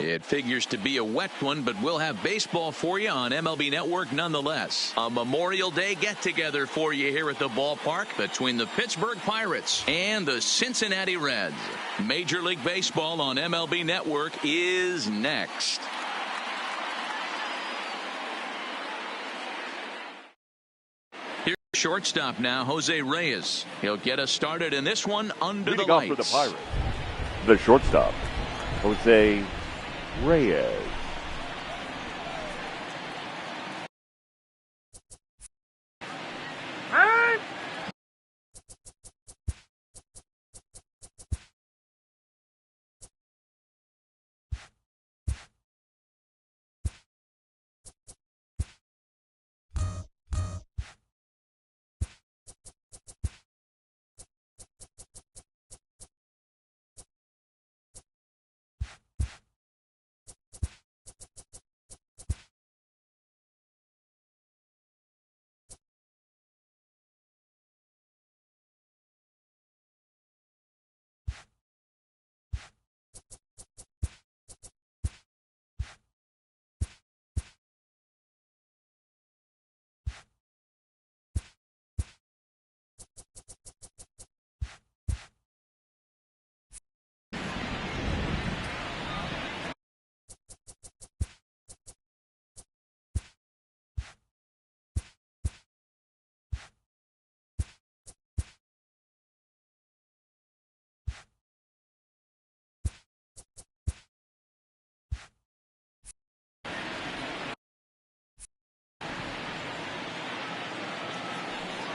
It figures to be a wet one, but we'll have baseball for you on MLB Network nonetheless. A Memorial Day get-together for you here at the ballpark between the Pittsburgh Pirates and the Cincinnati Reds. Major League Baseball on MLB Network is next. Here's shortstop now, Jose Reyes. He'll get us started in this one under the lights. Leading off for the Pirates, the shortstop, Jose Reyes.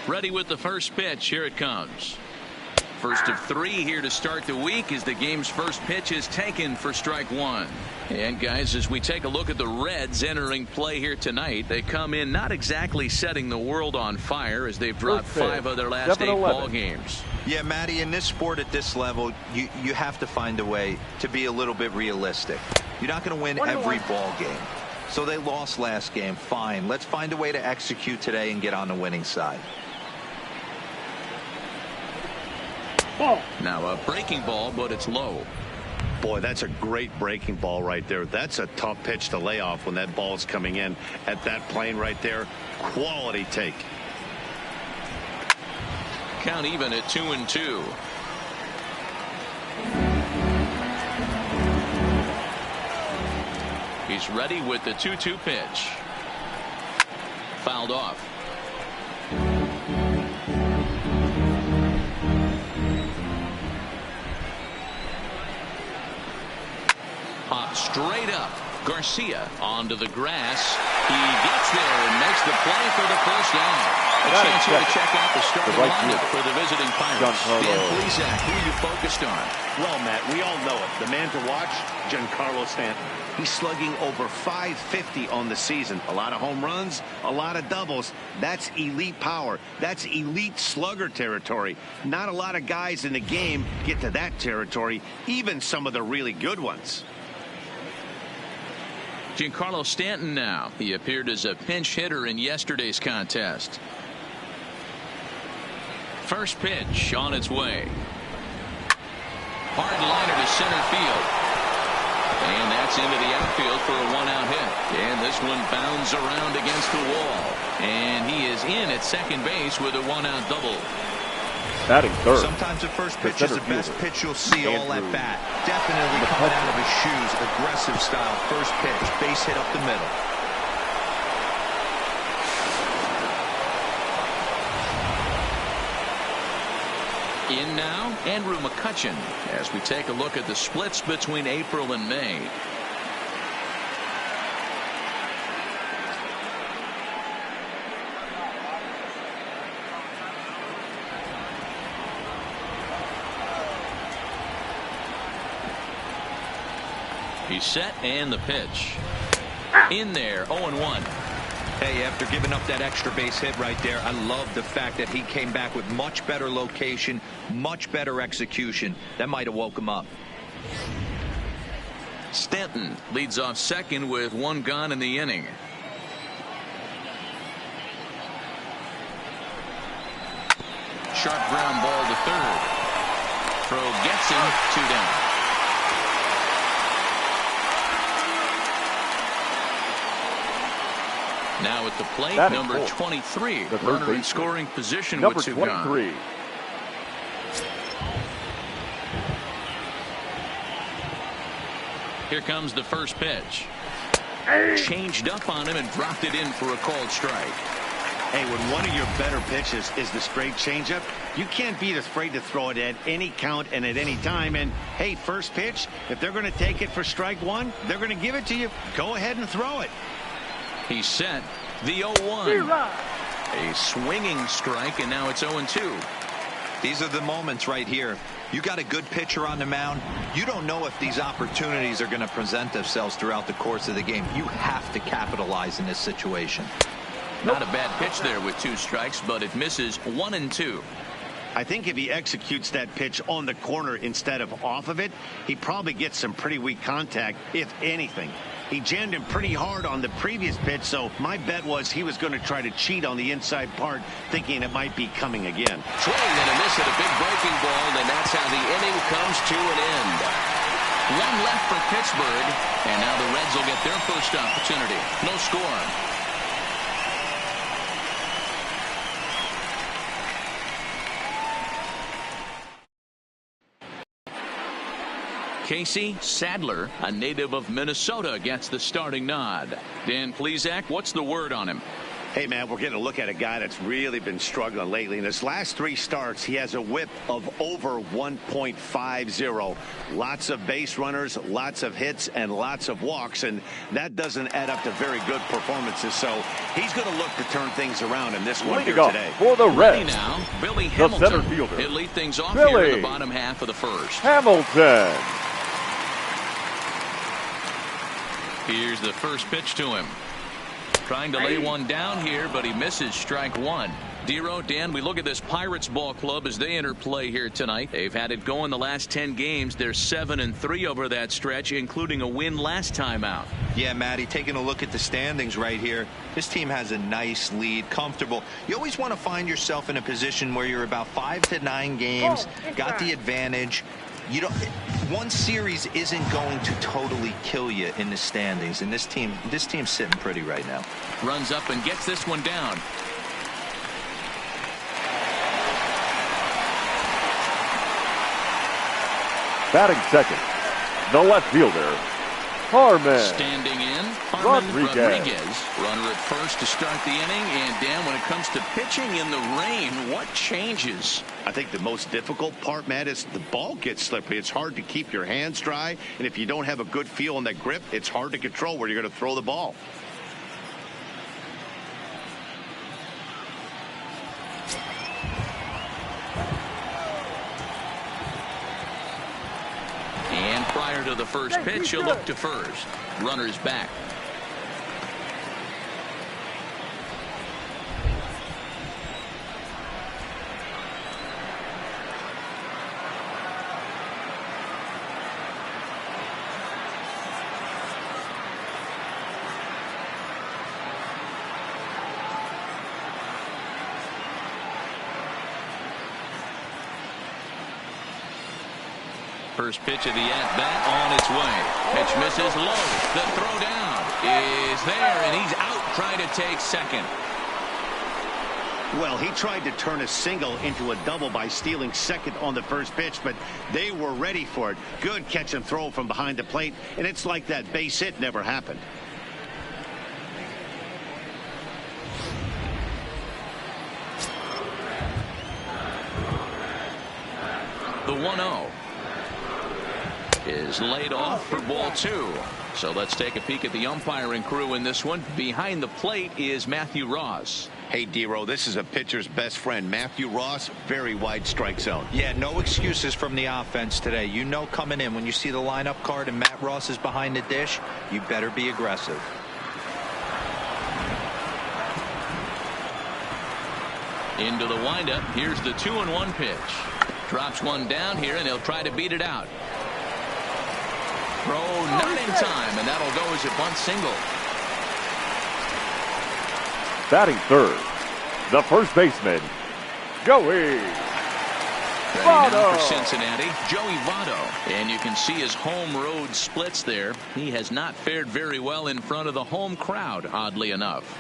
Ready with the first pitch. Here it comes. First of three here to start the week as the game's first pitch is taken for strike one. And guys, as we take a look at the Reds entering play here tonight, they come in not exactly setting the world on fire as they've dropped 5 of their last 8 ball games. Yeah, Matty, in this sport at this level, you have to find a way to be a little bit realistic. You're not going to win every ball game. So they lost last game. Fine. Let's find a way to execute today and get on the winning side. Now a breaking ball, but it's low. Boy, that's a great breaking ball right there. That's a tough pitch to lay off when that ball's coming in at that plane right there. Quality take. Count even at 2-2. He's ready with the 2-2 pitch. Fouled off. Hop straight up. Garcia onto the grass. He gets there and makes the play for the first down. A chance here to check out the starting lineup for the visiting Pirates. Dan Plesac, who are you focused on? Well, Matt, we all know it. The man to watch, Giancarlo Stanton. He's slugging over .550 on the season. A lot of home runs, a lot of doubles. That's elite power. That's elite slugger territory. Not a lot of guys in the game get to that territory, even some of the really good ones. Giancarlo Stanton now. He appeared as a pinch hitter in yesterday's contest. First pitch on its way. Hard liner to center field. And that's into the outfield for a 1-out hit. And this one bounds around against the wall. And he is in at second base with a 1-out double. Batting third. Sometimes the first pitch is the best pitch you'll see all at bat. Definitely coming out of his shoes. Aggressive style. First pitch. Base hit up the middle. In now, Andrew McCutchen as we take a look at the splits between April and May. He's set and the pitch. In there, 0-1. Hey, after giving up that extra base hit right there, I love the fact that he came back with much better location, much better execution. That might have woke him up. Stanton leads off second with 1 gone in the inning. Sharp ground ball to third. Throw gets him, 2 down. Now at the plate, That is number full. 23, The third runner in baseman. scoring position Number with two gone. 23. Here comes the first pitch. Changed up on him and dropped it in for a called strike. Hey, when one of your better pitches is the straight changeup, you can't be afraid to throw it at any count and at any time. And, hey, first pitch, if they're going to take it for strike one, they're going to give it to you. Go ahead and throw it. He's set. The 0-1. A swinging strike, and now it's 0-2. These are the moments right here. You got a good pitcher on the mound. You don't know if these opportunities are going to present themselves throughout the course of the game. You have to capitalize in this situation. Not a bad pitch there with 2 strikes, but it misses 1-2. I think if he executes that pitch on the corner instead of off of it, he probably gets some pretty weak contact, if anything. He jammed him pretty hard on the previous pitch, so my bet was he was going to try to cheat on the inside part, thinking it might be coming again. Swing and a miss at a big breaking ball, and that's how the inning comes to an end. 1 left for Pittsburgh, and now the Reds will get their first opportunity. No score. Casey Sadler, a native of Minnesota, gets the starting nod. Dan Plesac, what's the word on him? Hey, man, we're getting a look at a guy that's really been struggling lately. In his last 3 starts, he has a whip of over 1.50. Lots of base runners, lots of hits, and lots of walks, and that doesn't add up to very good performances. So he's going to look to turn things around in this one here today. For the Ready Reds, now, Billy the Hamilton. center fielder, He'll lead things off Billy here in the bottom half of the first. Hamilton. Here's the first pitch to him. Trying to lay one down here, but he misses strike 1. Dero, Dan, we look at this Pirates ball club as they enter play here tonight. They've had it going the last 10 games. They're 7-3 over that stretch, including a win last time out. Yeah, Matty, taking a look at the standings right here. This team has a nice lead, comfortable. You always want to find yourself in a position where you're about 5 to 9 games, got the advantage. You don't. One series isn't going to totally kill you in the standings, and this team's sitting pretty right now. Runs up and gets this one down. Batting second, the left fielder, Harman. Standing in, Harman Rodriguez. Runner at first to start the inning. And Dan, when it comes to pitching in the rain, what changes? I think the most difficult part, Matt, is the ball gets slippery. It's hard to keep your hands dry, and if you don't have a good feel on that grip, it's hard to control where you're going to throw the ball. And prior to the first pitch, he'll look to first. Runner's back. First pitch of the at-bat on its way. Pitch misses low. The throw down is there, and he's out trying to take second. Well, he tried to turn a single into a double by stealing second on the first pitch, but they were ready for it. Good catch and throw from behind the plate, and it's like that base hit never happened. The 1-0 is laid off for ball 2. So let's take a peek at the umpiring crew in this one. Behind the plate is Matthew Ross. Hey, Dero, this is a pitcher's best friend. Matthew Ross, very wide strike zone. Yeah, no excuses from the offense today. You know coming in when you see the lineup card and Matt Ross is behind the dish, you better be aggressive. Into the windup. Here's the 2-1 pitch. Drops one down here, and he'll try to beat it out. Throw not in time, and that'll go as a bunt single. Batting third, the first baseman, Joey Ready now for Cincinnati, Joey Votto. And you can see his home road splits there. He has not fared very well in front of the home crowd, oddly enough.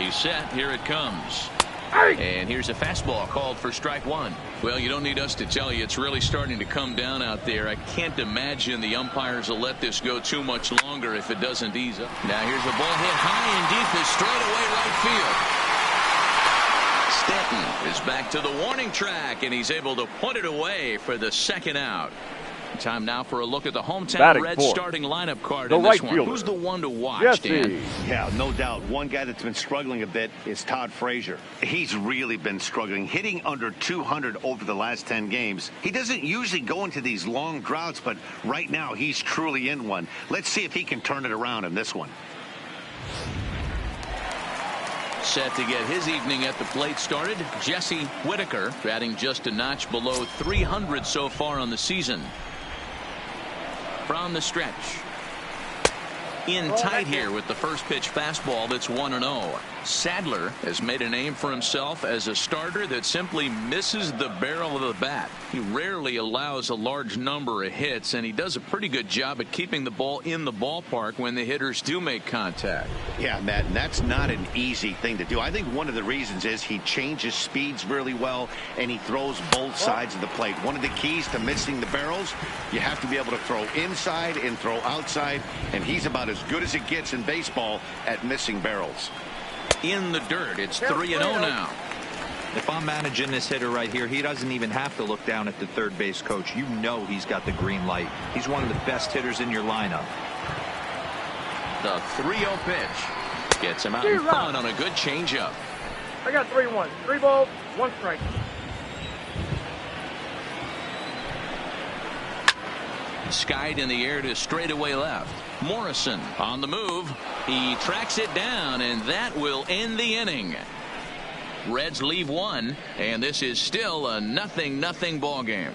He's set. Here it comes. And here's a fastball called for strike one. Well, you don't need us to tell you it's really starting to come down out there. I can't imagine the umpires will let this go too much longer if it doesn't ease up. Now here's a ball hit high and deep is straight away right field. Stanton is back to the warning track, and he's able to put it away for the second out. Time now for a look at the hometown Reds starting lineup card in this one. Who's the one to watch, Dan? Yeah, no doubt. One guy that's been struggling a bit is Todd Frazier. He's really been struggling, hitting under 200 over the last 10 games. He doesn't usually go into these long droughts, but right now he's truly in one. Let's see if he can turn it around in this one. Set to get his evening at the plate started, Jesse Whitaker, batting just a notch below 300 so far on the season. From the stretch. In tight here with the first pitch fastball that's 1-0. Sadler has made a name for himself as a starter that simply misses the barrel of the bat. He rarely allows a large number of hits, and he does a pretty good job at keeping the ball in the ballpark when the hitters do make contact. Yeah, Matt, and that's not an easy thing to do. I think one of the reasons is he changes speeds really well, and he throws both sides of the plate. One of the keys to missing the barrels, you have to be able to throw inside and throw outside, and he's about as good as it gets in baseball at missing barrels. In the dirt, it's 3-0 now. If I'm managing this hitter right here, he doesn't even have to look down at the third base coach. You know he's got the green light. He's one of the best hitters in your lineup. The 3-0 pitch gets him out in front on a good changeup. I got 3-1. 3 balls, 1 strike. Skied in the air to straightaway left. Morrison on the move. He tracks it down, and that will end the inning. Reds leave one, and this is still a 0-0 ball game.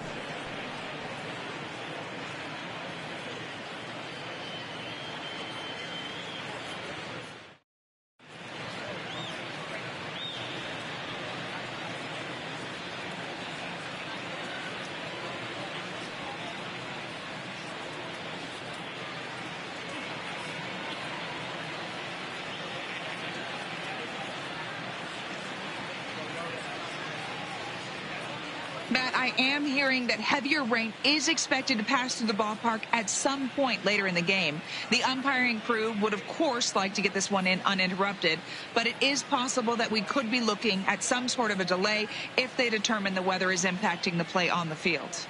Matt, I am hearing that heavier rain is expected to pass through the ballpark at some point later in the game. The umpiring crew would, of course, like to get this one in uninterrupted, but it is possible that we could be looking at some sort of a delay if they determine the weather is impacting the play on the field.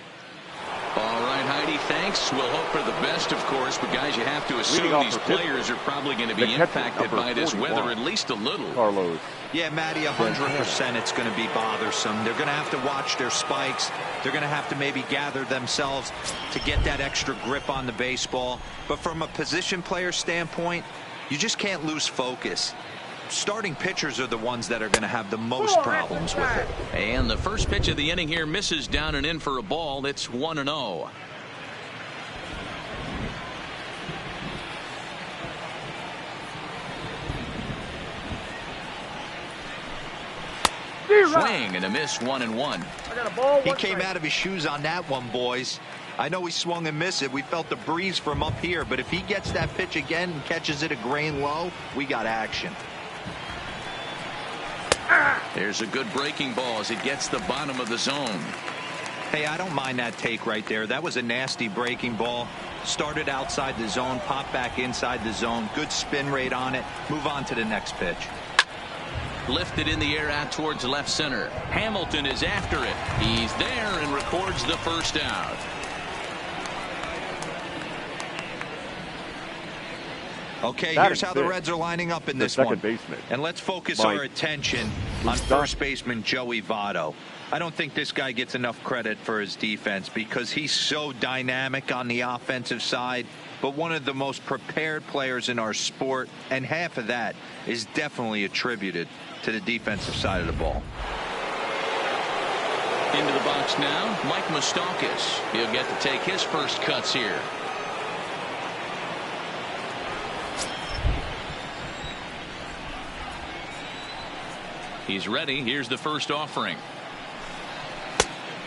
All right, Heidi, thanks. We'll hope for the best, of course, but guys, you have to assume these players are probably going to be impacted by this weather at least a little. Carlos. Yeah, Matty, 100% it's going to be bothersome. They're going to have to watch their spikes. They're going to have to maybe gather themselves to get that extra grip on the baseball. But from a position player standpoint, you just can't lose focus. Starting pitchers are the ones that are going to have the most problems with it. And the first pitch of the inning here misses down and in for a ball. It's 1-0. Swing and a miss, 1-1. He came out of his shoes on that one, boys. I know he swung and missed it. We felt the breeze from up here, but if he gets that pitch again and catches it a grain low, we got action. There's a good breaking ball as it gets the bottom of the zone. Hey, I don't mind that take right there. That was a nasty breaking ball. Started outside the zone, popped back inside the zone. Good spin rate on it. Move on to the next pitch. Lifted in the air out towards left center. Hamilton is after it. He's there and records the first out. Okay, here's how the Reds are lining up in this one. Baseman. And let's focus our attention on first baseman Joey Votto. I don't think this guy gets enough credit for his defense because he's so dynamic on the offensive side, but one of the most prepared players in our sport, and half of that is definitely attributed to the defensive side of the ball. Into the box now, Mike Moustakas. He'll get to take his first cuts here. He's ready. Here's the first offering.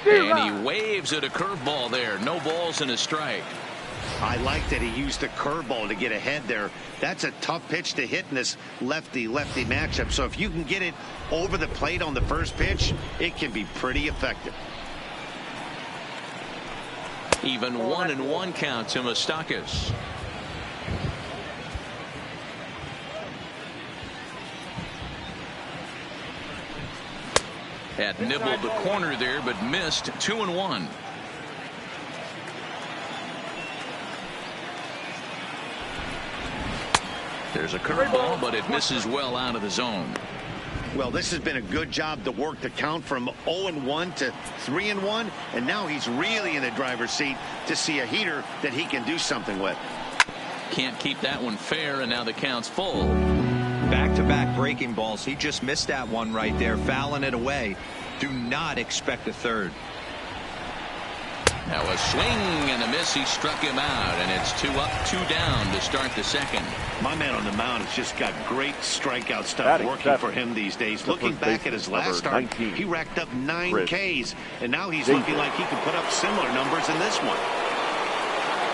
And he waves at a curveball there. No balls and a strike. I like that he used the curveball to get ahead there. That's a tough pitch to hit in this lefty-lefty matchup. So if you can get it over the plate on the first pitch, it can be pretty effective. Even 1-1 count to Moustakas. Had nibbled the corner there, but missed. 2-1. There's a curveball, but it misses well out of the zone. Well, this has been a good job to work the count from 0-1 to 3-1, and now he's really in the driver's seat to see a heater that he can do something with. Can't keep that one fair, and now the count's full. Back-to-back breaking balls. He just missed that one right there, fouling it away. Do not expect a third. Now a swing and a miss. He struck him out, and it's 2 up, 2 down to start the second. My man on the mound has just got great strikeout stuff Batting working seven. for him these days. The Looking first back at baseman, his last number start, 19. he racked up 9 Chris. Ks, and now he's Davis. looking like he can put up similar numbers in this one.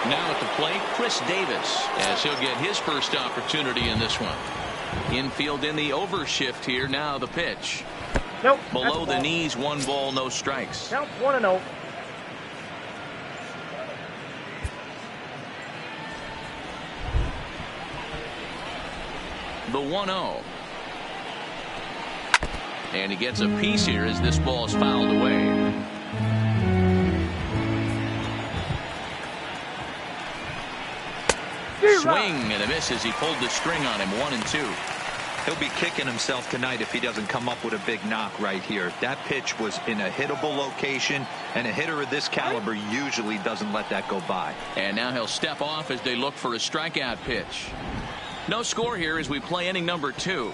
Now at the plate, Chris Davis, as he'll get his first opportunity in this one. Infield in the overshift here. Now the pitch. Nope. Below the knees, 1 ball, no strikes. Count 1-0. The 1-0. And he gets a piece here as this ball is fouled away. Swing and a miss as he pulled the string on him. 1-2. He'll be kicking himself tonight if he doesn't come up with a big knock right here. That pitch was in a hittable location, and a hitter of this caliber usually doesn't let that go by. And now he'll step off as they look for a strikeout pitch. No score here as we play inning number 2.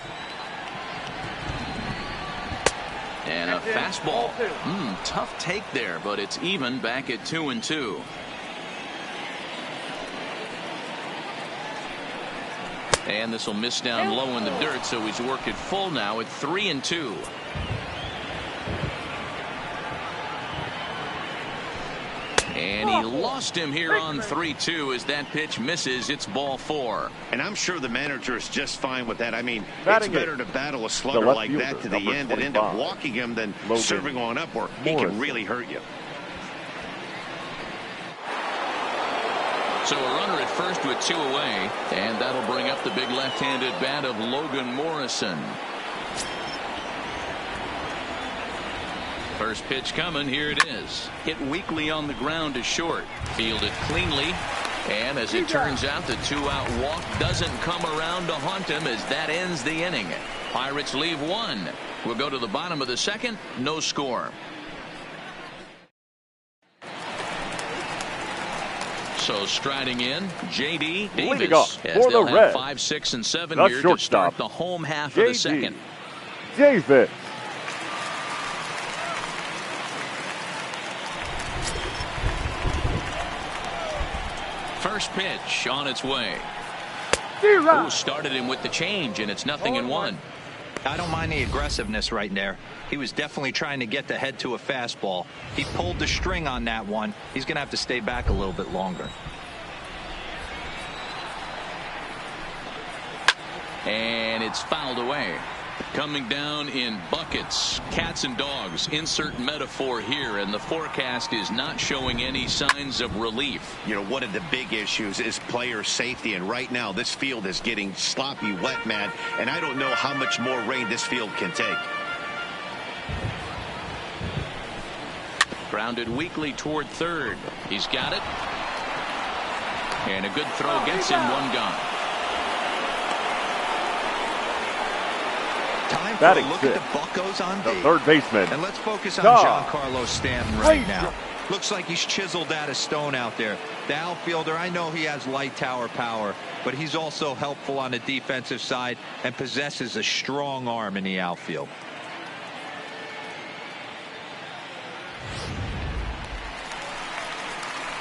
And a fastball. Tough take there, but it's even back at 2-2. And this will miss down low in the dirt, so he's worked it full now at 3-2. And he lost him here on 3-2 as that pitch misses. It's ball 4. And I'm sure the manager is just fine with that. I mean, Batting it's better to battle a slugger left like that fielder, to the number end and end up 25, walking him than Logan serving on up where he Morrison. can really hurt you. So a runner at first with 2 away, and that'll bring up the big left-handed bat of Logan Morrison. First pitch coming. Here it is. Hit weakly on the ground to short. Fielded cleanly. And as it turns out, the 2-out walk doesn't come around to haunt him as that ends the inning. Pirates leave 1. We'll go to the bottom of the second. No score. So striding in, J.D. Leading off Davis, as for the they'll have Reds, 5, 6, and 7 the here to shortstop, start the home half of the second. Davis. First pitch on its way. Zero. Started him with the change, and it's 0-1. I don't mind the aggressiveness right there. He was definitely trying to get the head to a fastball. He pulled the string on that one. He's going to have to stay back a little bit longer. And it's fouled away. Coming down in buckets, cats and dogs, insert metaphor here, and the forecast is not showing any signs of relief. You know, one of the big issues is player safety, and right now this field is getting sloppy wet, man, and I don't know how much more rain this field can take. Grounded weakly toward third. He's got it. And a good throw gets him. 1 gone. Time for Batting a look six. at the Buccos on The D. third baseman. And let's focus on John Giancarlo Stanton right Frazier. now. Looks like he's chiseled out a stone out there. The outfielder, I know he has light tower power, but he's also helpful on the defensive side and possesses a strong arm in the outfield.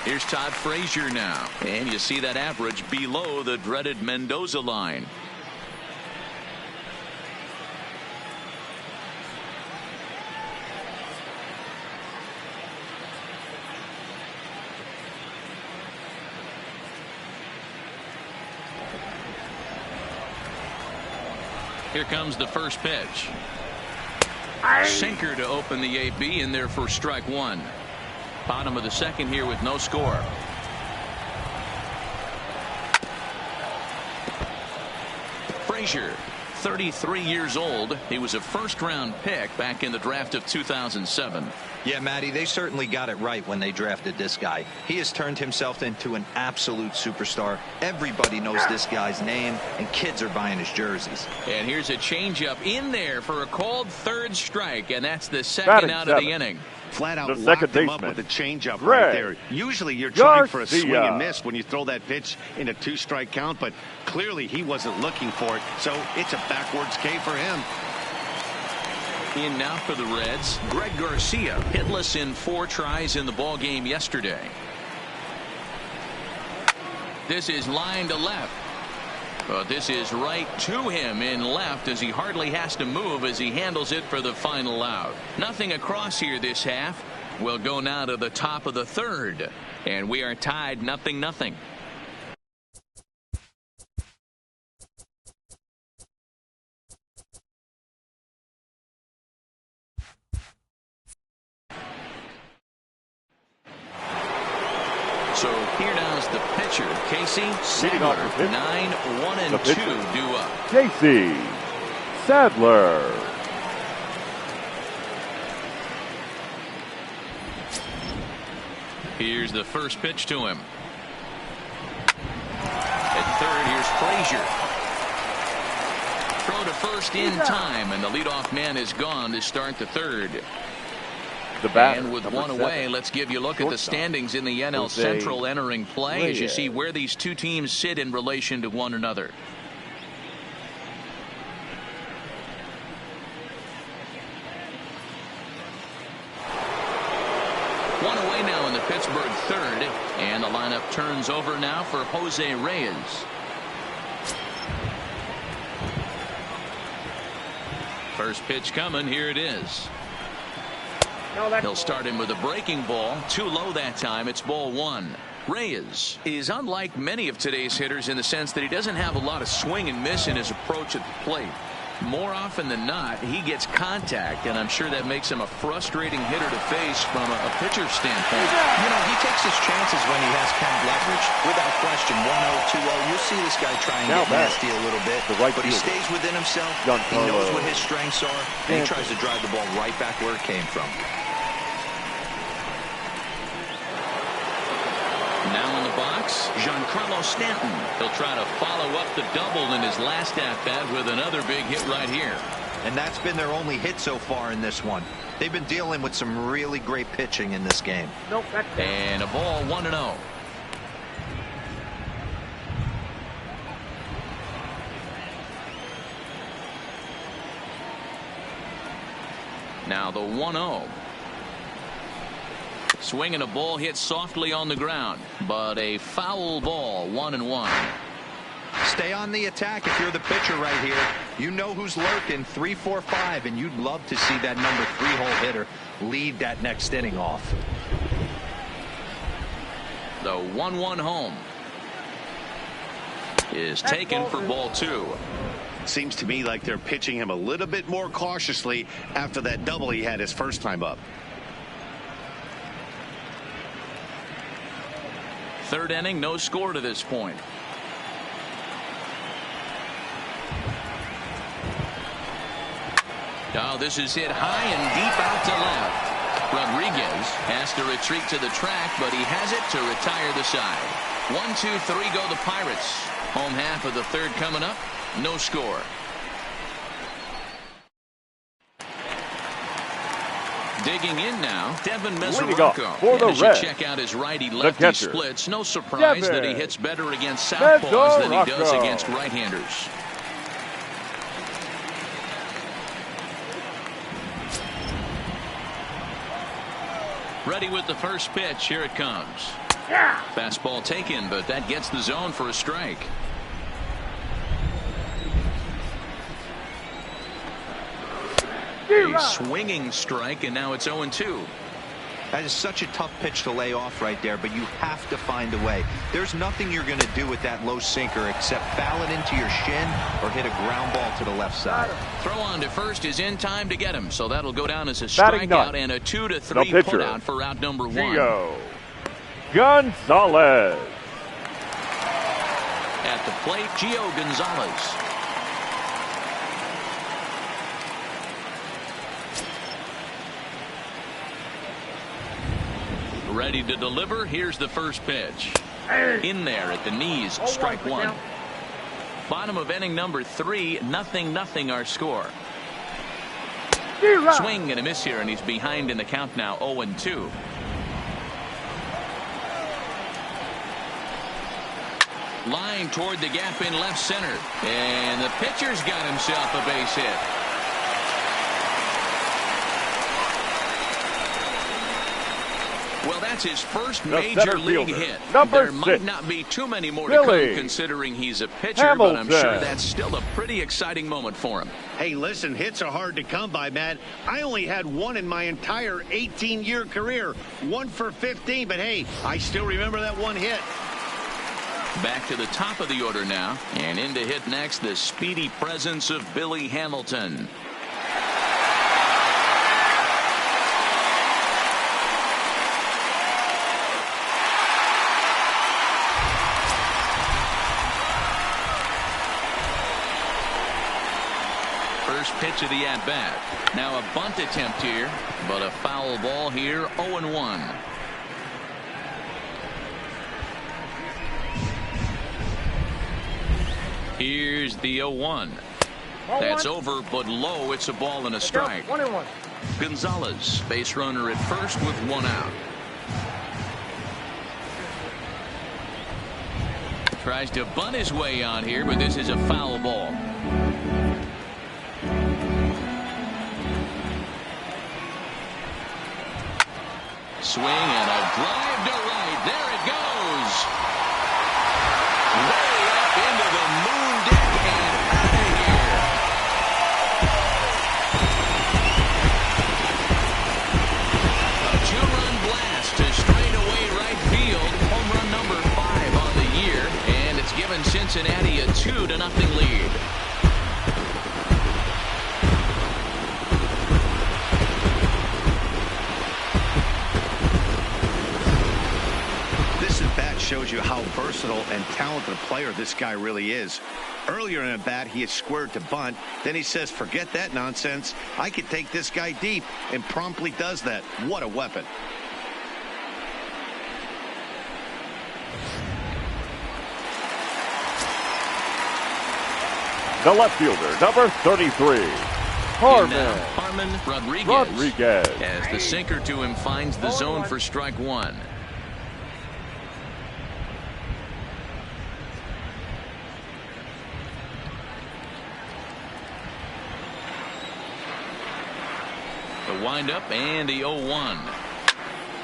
Here's Todd Frazier now. And you see that average below the dreaded Mendoza line. Here comes the first pitch. Sinker to open the AB in there for strike one. Bottom of the second here with no score. Frazier, 33 years old. He was a first-round pick back in the draft of 2007. Yeah, Matty, they certainly got it right when they drafted this guy. He has turned himself into an absolute superstar. Everybody knows this guy's name, and kids are buying his jerseys. And here's a changeup in there for a called third strike, and that's the second out of the inning. Flat out The locked second him up baseman, with a changeup Greg right there. Usually you're trying for a swing Garcia. and miss when you throw that pitch in a 2-strike count, but clearly he wasn't looking for it, so it's a backwards K for him. In now for the Reds, Greg Garcia, hitless in 4 tries in the ball game yesterday. This is line to left. But this is right to him in left as he hardly has to move as he handles it for the final out. Nothing across here this half. We'll go now to the top of the third. And we are tied 0-0. So here now is the pitcher, Casey Sadler. 9-1-2 due up. Casey Sadler. Here's the first pitch to him. At third, here's Frazier. Throw to first in time, and the leadoff man is gone to start the third. The batter, and with number one 7. away, let's give you a look at the standings in the NL Central entering play as you see where these two teams sit in relation to one another. One away now in the Pittsburgh third, and the lineup turns over now for Jose Reyes. First pitch coming, here it is. He'll start him with a breaking ball. Too low that time. It's ball 1. Reyes is unlike many of today's hitters in the sense that he doesn't have a lot of swing and miss in his approach at the plate. More often than not, he gets contact, and I'm sure that makes him a frustrating hitter to face from a pitcher's standpoint. You know, he takes his chances when he has kind of leverage. Without question, 1-0, 2-0. You'll see this guy try and Now get nasty a little bit, right but he fielder, stays within himself. He knows what his strengths are, and he tries to drive the ball right back where it came from. Now in the box, Giancarlo Stanton. He'll try to follow up the double in his last at-bat with another big hit right here. And that's been their only hit so far in this one. They've been dealing with some really great pitching in this game. Nope, that's And a ball 1-0. Now the 1-0. Swinging a ball hit softly on the ground, but a foul ball, 1-1. Stay on the attack if you're the pitcher right here. You know who's lurking, 3, 4, 5, and you'd love to see that number 3-hole hitter lead that next inning off. The 1-1 home is taken for ball 2. Seems to me like they're pitching him a little bit more cautiously after that double he had his first time up. Third inning, no score to this point. Oh, this is hit high and deep out to left. Rodriguez has to retreat to the track, but he has it to retire the side. 1, 2, 3 go the Pirates. Home half of the third coming up. No score. Digging in now, Devin Mesoraco. For the As you Reds, check out his righty-lefty splits, no surprise that he hits better against southpaws than he does against right-handers. Ready with the first pitch. Here it comes. Fastball taken, but that gets the zone for a strike. A swinging strike, and now it's 0-2. That is such a tough pitch to lay off right there, but you have to find a way. There's nothing you're going to do with that low sinker except foul it into your shin or hit a ground ball to the left side. Throw on to first is in time to get him, so that'll go down as a Batting strikeout ninth. and a 2-3 The pitcher, putout for out number 1. Gio Gonzalez. At the plate, Gio Gonzalez. Ready to deliver. Here's the first pitch. In there at the knees, strike 1. Bottom of inning number 3, 0-0 our score. Swing and a miss here, and he's behind in the count now, 0-2. Line toward the gap in left center, and the pitcher's got himself a base hit. Well, that's his first major league hit. There might not be too many more to come, considering he's a pitcher, but I'm sure that's still a pretty exciting moment for him. Hey, listen, hits are hard to come by, Matt. I only had one in my entire 18-year career. 1 for 15, but hey, I still remember that one hit. Back to the top of the order now, and in to hit next, the speedy presence of Billy Hamilton. First pitch of the at-bat. Now a bunt attempt here, but a foul ball here, 0-1. Here's the 0-1. That's over, but low. It's a ball and a strike. 1-1. Gonzalez, base runner at first with 1 out. Tries to bunt his way on here, but this is a foul ball. Swing and a drive to right. There it goes. Way up into the moon deck and out of here. A 2-run blast to straightaway right field. Home run number 5 on the year, and it's given Cincinnati a 2-0 lead. Shows you how versatile and talented a player this guy really is. Earlier in the bat, he had squared to bunt. Then he says, forget that nonsense. I could take this guy deep, and promptly does that. What a weapon. The left fielder, number 33, Harman Rodriguez. As the sinker to him finds the zone for strike 1. The windup and the 0-1.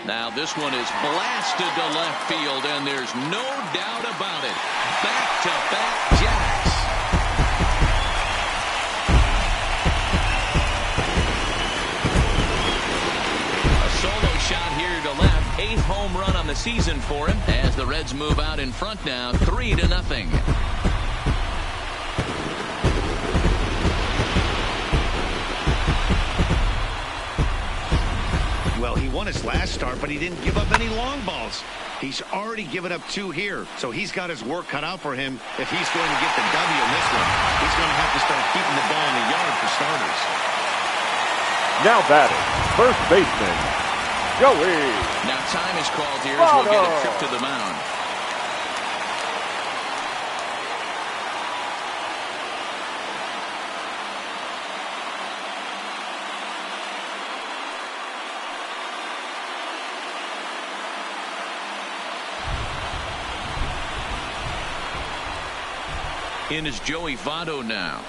Now this one is blasted to left field, and there's no doubt about it. Back-to-back jacks. A solo shot here to left. 8th home run on the season for him as the Reds move out in front now, 3-0. Well, he won his last start, but he didn't give up any long balls. He's already given up 2 here, so he's got his work cut out for him if he's going to get the W in this one. He's going to have to start keeping the ball in the yard for starters. Now batting, first baseman, Joey. Now time is called here as we'll get a trip to the mound. In is Joey Votto now,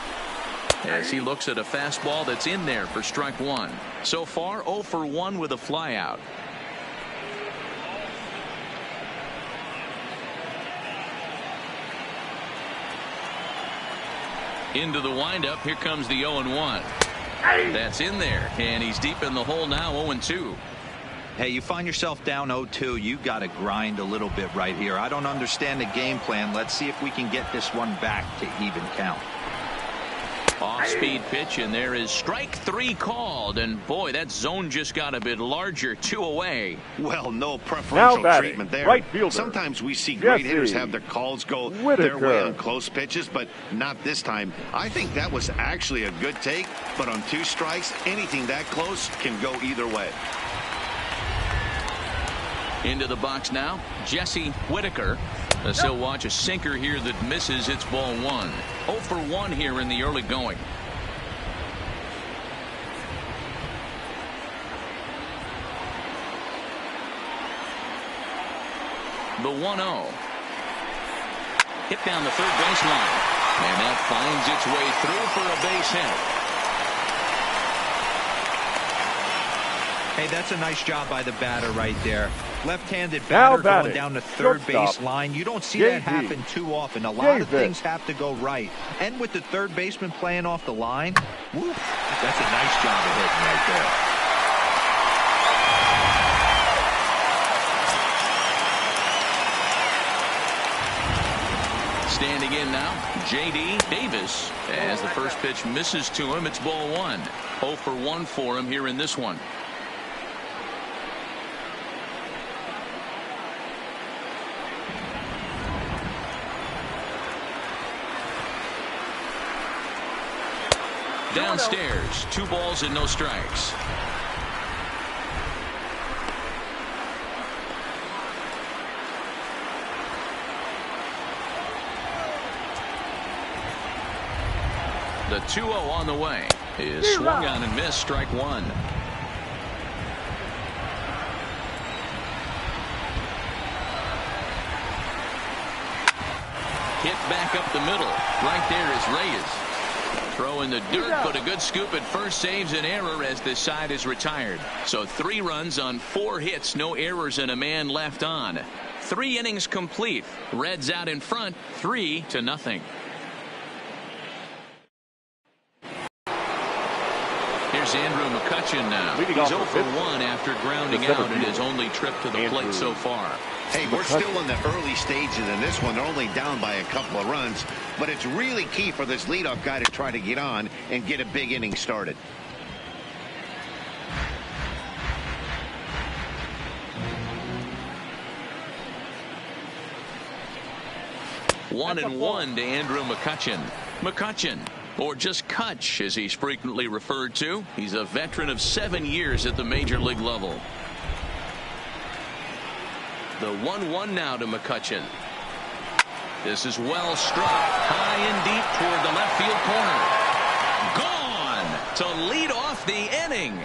as he looks at a fastball that's in there for strike 1. So far 0 for 1 with a flyout. Into the windup. Here comes the 0-1. That's in there, and he's deep in the hole now, 0-2. Hey, you find yourself down 0-2, you got to grind a little bit right here. I don't understand the game plan. Let's see if we can get this one back to even count. Off-speed pitch, and there is strike 3 called. And boy, that zone just got a bit larger. 2 away. Well, no preferential treatment there. Right fielder. Sometimes we see great hitters have their calls go their way on close pitches, but not this time. I think that was actually a good take, but on 2 strikes, anything that close can go either way. Into the box now, Jesse Whitaker. As he'll watch a sinker here that misses. It's ball 1. 0 for 1 here in the early going. The 1-0. Hit down the third baseline. And that finds its way through for a base hit. Hey, that's a nice job by the batter right there. Left-handed batter going down the third base line. You don't see that happen too often. A lot of things have to go right. And with the third baseman playing off the line, woo, that's a nice job of hitting right there. Standing in now, J.D. Davis. As the first pitch misses to him, it's ball 1. 0 for 1 for him here in this one. Downstairs, 2 balls and no strikes. The 2-0 on the way is swung on and missed. Strike 1. Hit back up the middle. Right there is Reyes. Throw in the dirt, but a good scoop at first saves an error as this side is retired. So 3 runs on 4 hits, no errors, and a man left on. 3 innings complete. Reds out in front, 3-0. Here's Andrew McCutchen now. He's 0 for 1 after grounding out in his only trip to the plate so far. Hey, we're still in the early stages in this one. They're only down by a couple of runs, but it's really key for this leadoff guy to try to get on and get a big inning started. One and 1 to Andrew McCutchen. McCutchen, or just Kutch as he's frequently referred to. He's a veteran of 7 years at the major league level. The 1-1 now to McCutchen. This is well struck. High and deep toward the left field corner. Gone to lead off the inning.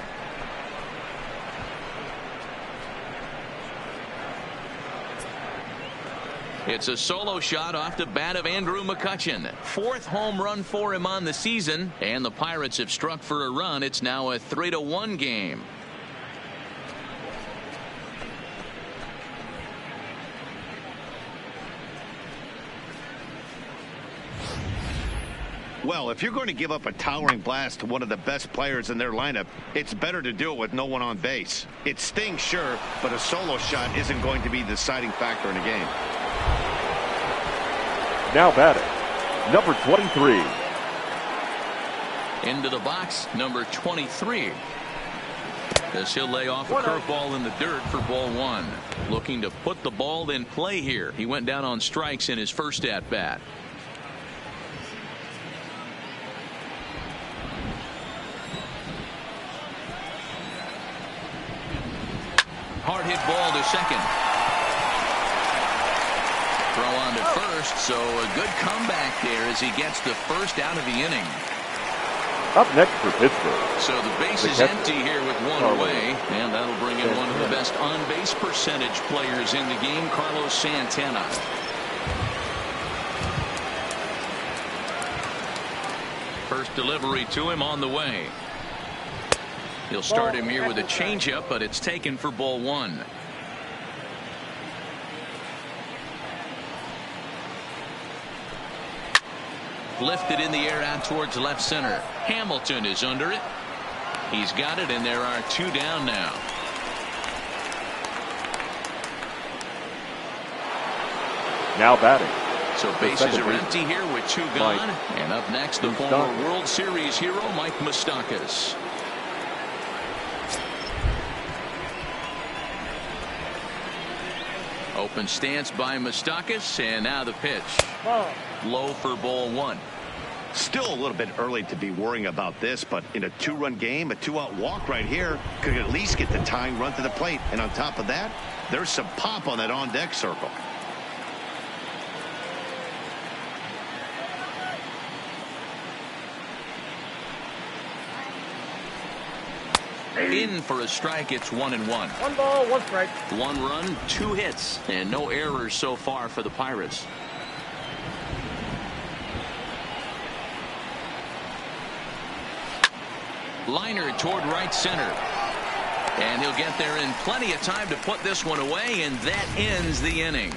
It's a solo shot off the bat of Andrew McCutchen. 4th home run for him on the season. And the Pirates have struck for a run. It's now a 3-1 game. Well, if you're going to give up a towering blast to one of the best players in their lineup, it's better to do it with no one on base. It stings, sure, but a solo shot isn't going to be the deciding factor in a game. Now batting, number 23. Into the box, number 23. As he'll lay off a curveball in the dirt for ball 1. Looking to put the ball in play here. He went down on strikes in his first at bat. Hard hit ball to second. Throw on to first, so a good comeback there as he gets the first out of the inning. Up next for Pittsburgh. So the base is empty here with 1 away, and that'll bring in one of the best on-base percentage players in the game, Carlos Santana. First delivery to him on the way. He'll start him here with a changeup, but it's taken for ball 1. Lifted in the air out towards left center. Hamilton is under it. He's got it, and there are 2 down now. now batting. So bases are empty here with 2 gone. And up next, the former World Series hero, Mike Moustakas. Open stance by Moustakas, and now the pitch. Low for ball 1. Still a little bit early to be worrying about this, but in a 2-run game, a 2-out walk right here could at least get the tying run to the plate. And on top of that, there's some pop on that on-deck circle. In for a strike. It's 1-1. 1 ball, 1 strike. 1 run, 2 hits, and no errors so far for the Pirates. Liner toward right center. And he'll get there in plenty of time to put this one away, and that ends the inning.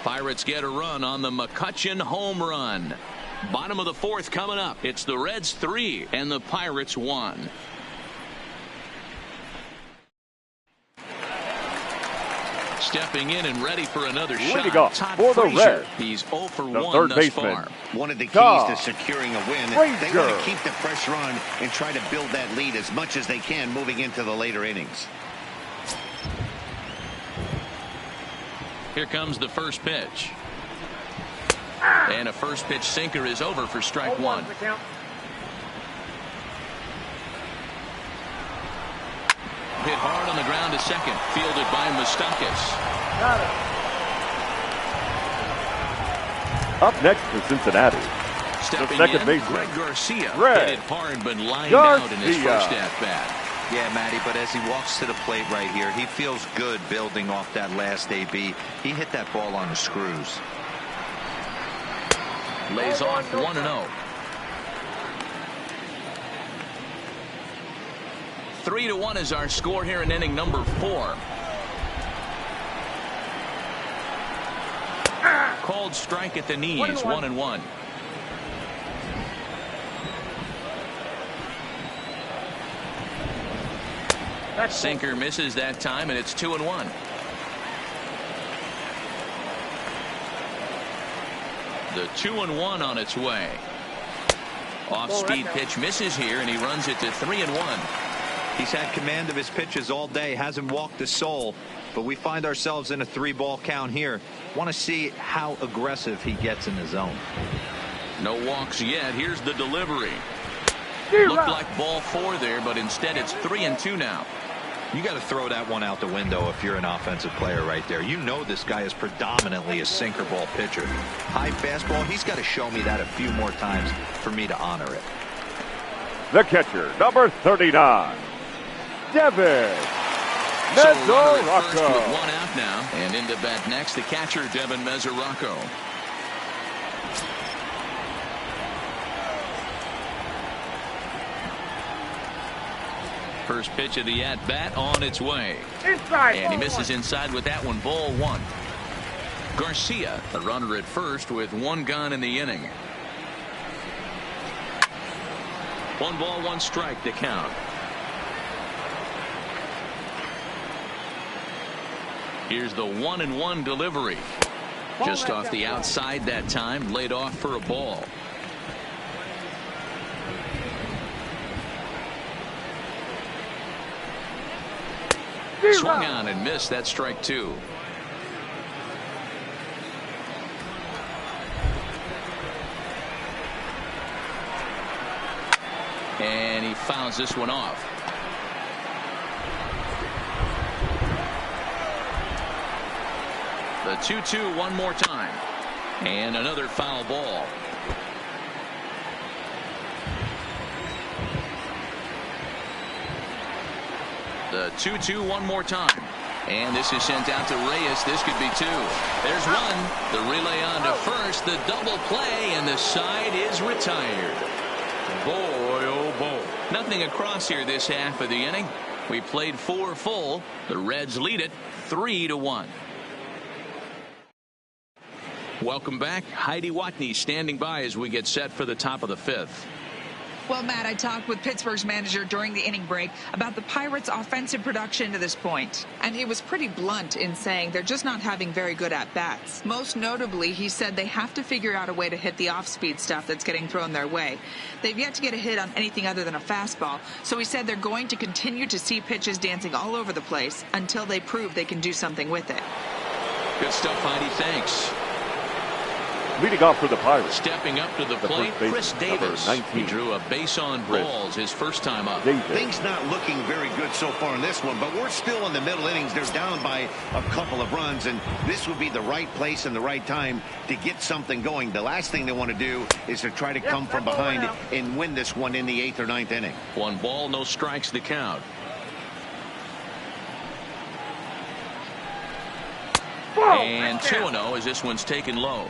Pirates get a run on the McCutchen home run. Bottom of the 4th coming up. It's the Reds 3 and the Pirates 1. Stepping in and ready for another shot. Todd for the Frazier. Reds. He's 0 for the 1 third thus baseman. far. One of the keys Todd to securing a win. Frazier. They want to keep the pressure on and try to build that lead as much as they can moving into the later innings. Here comes the first pitch. And a first pitch sinker is over for strike 1. Hit hard on the ground to second. Fielded by Moustakas. Got it. Up next for Cincinnati, Stepping the second in, baseman, Greg Garcia. Greg Hit it hard but lined out in his first at-bat. Yeah, Matty, but as he walks to the plate right here, he feels good building off that last AB. He hit that ball on the screws. Lays off 1-0. 3-1 is our score here in inning number 4. Called strike at the knees. 1-1. Sinker misses that time, and it's 2-1. The 2-1 on its way. Off-speed pitch misses here, and he runs it to 3-1. He's had command of his pitches all day, hasn't walked a soul, but we find ourselves in a 3-ball count here. Want to see how aggressive he gets in the zone. No walks yet. Here's the delivery. Looked like ball 4 there, but instead it's 3-2 now. You got to throw that one out the window if you're an offensive player right there. You know this guy is predominantly a sinker ball pitcher. High fastball, he's got to show me that a few more times for me to honor it. the catcher, number 39, Devin Mesoraco. With 1 out now, and into bat next, the catcher, Devin Mesoraco. First pitch of the at-bat on its way. Inside. And he misses inside with that one, ball 1. Garcia, a runner at first with 1 gone in the inning. 1 ball, 1 strike to count. Here's the 1-1 delivery. Just off the outside that time, laid off for a ball. Swung on and missed. That strike 2. And he fouls this one off. The 2-2 one more time. And another foul ball. The 2-2 one more time. And this is sent out to Reyes. This could be 2. There's 1. The relay on to first. The double play, and the side is retired. Boy, oh boy. Nothing across here this half of the inning. We played 4 full. The Reds lead it 3-1. Welcome back. Heidi Watney standing by as we get set for the top of the 5th. Well, Matt, I talked with Pittsburgh's manager during the inning break about the Pirates' offensive production to this point. And he was pretty blunt in saying they're just not having very good at-bats. Most notably, he said they have to figure out a way to hit the off-speed stuff that's getting thrown their way. They've yet to get a hit on anything other than a fastball, so he said they're going to continue to see pitches dancing all over the place until they prove they can do something with it. Good stuff, Heidi. Thanks. Leading off for the Pirates. Stepping up to the plate, Chris Davis. He drew a base on balls his first time up. Things not looking very good so far in this one, but we're still in the middle innings. They're down by a couple of runs, and this would be the right place and the right time to get something going. The last thing they want to do is to try to come from behind and win this one in the 8th or 9th inning. 1 ball, no strikes the count. And 2-0 as this one's taken low.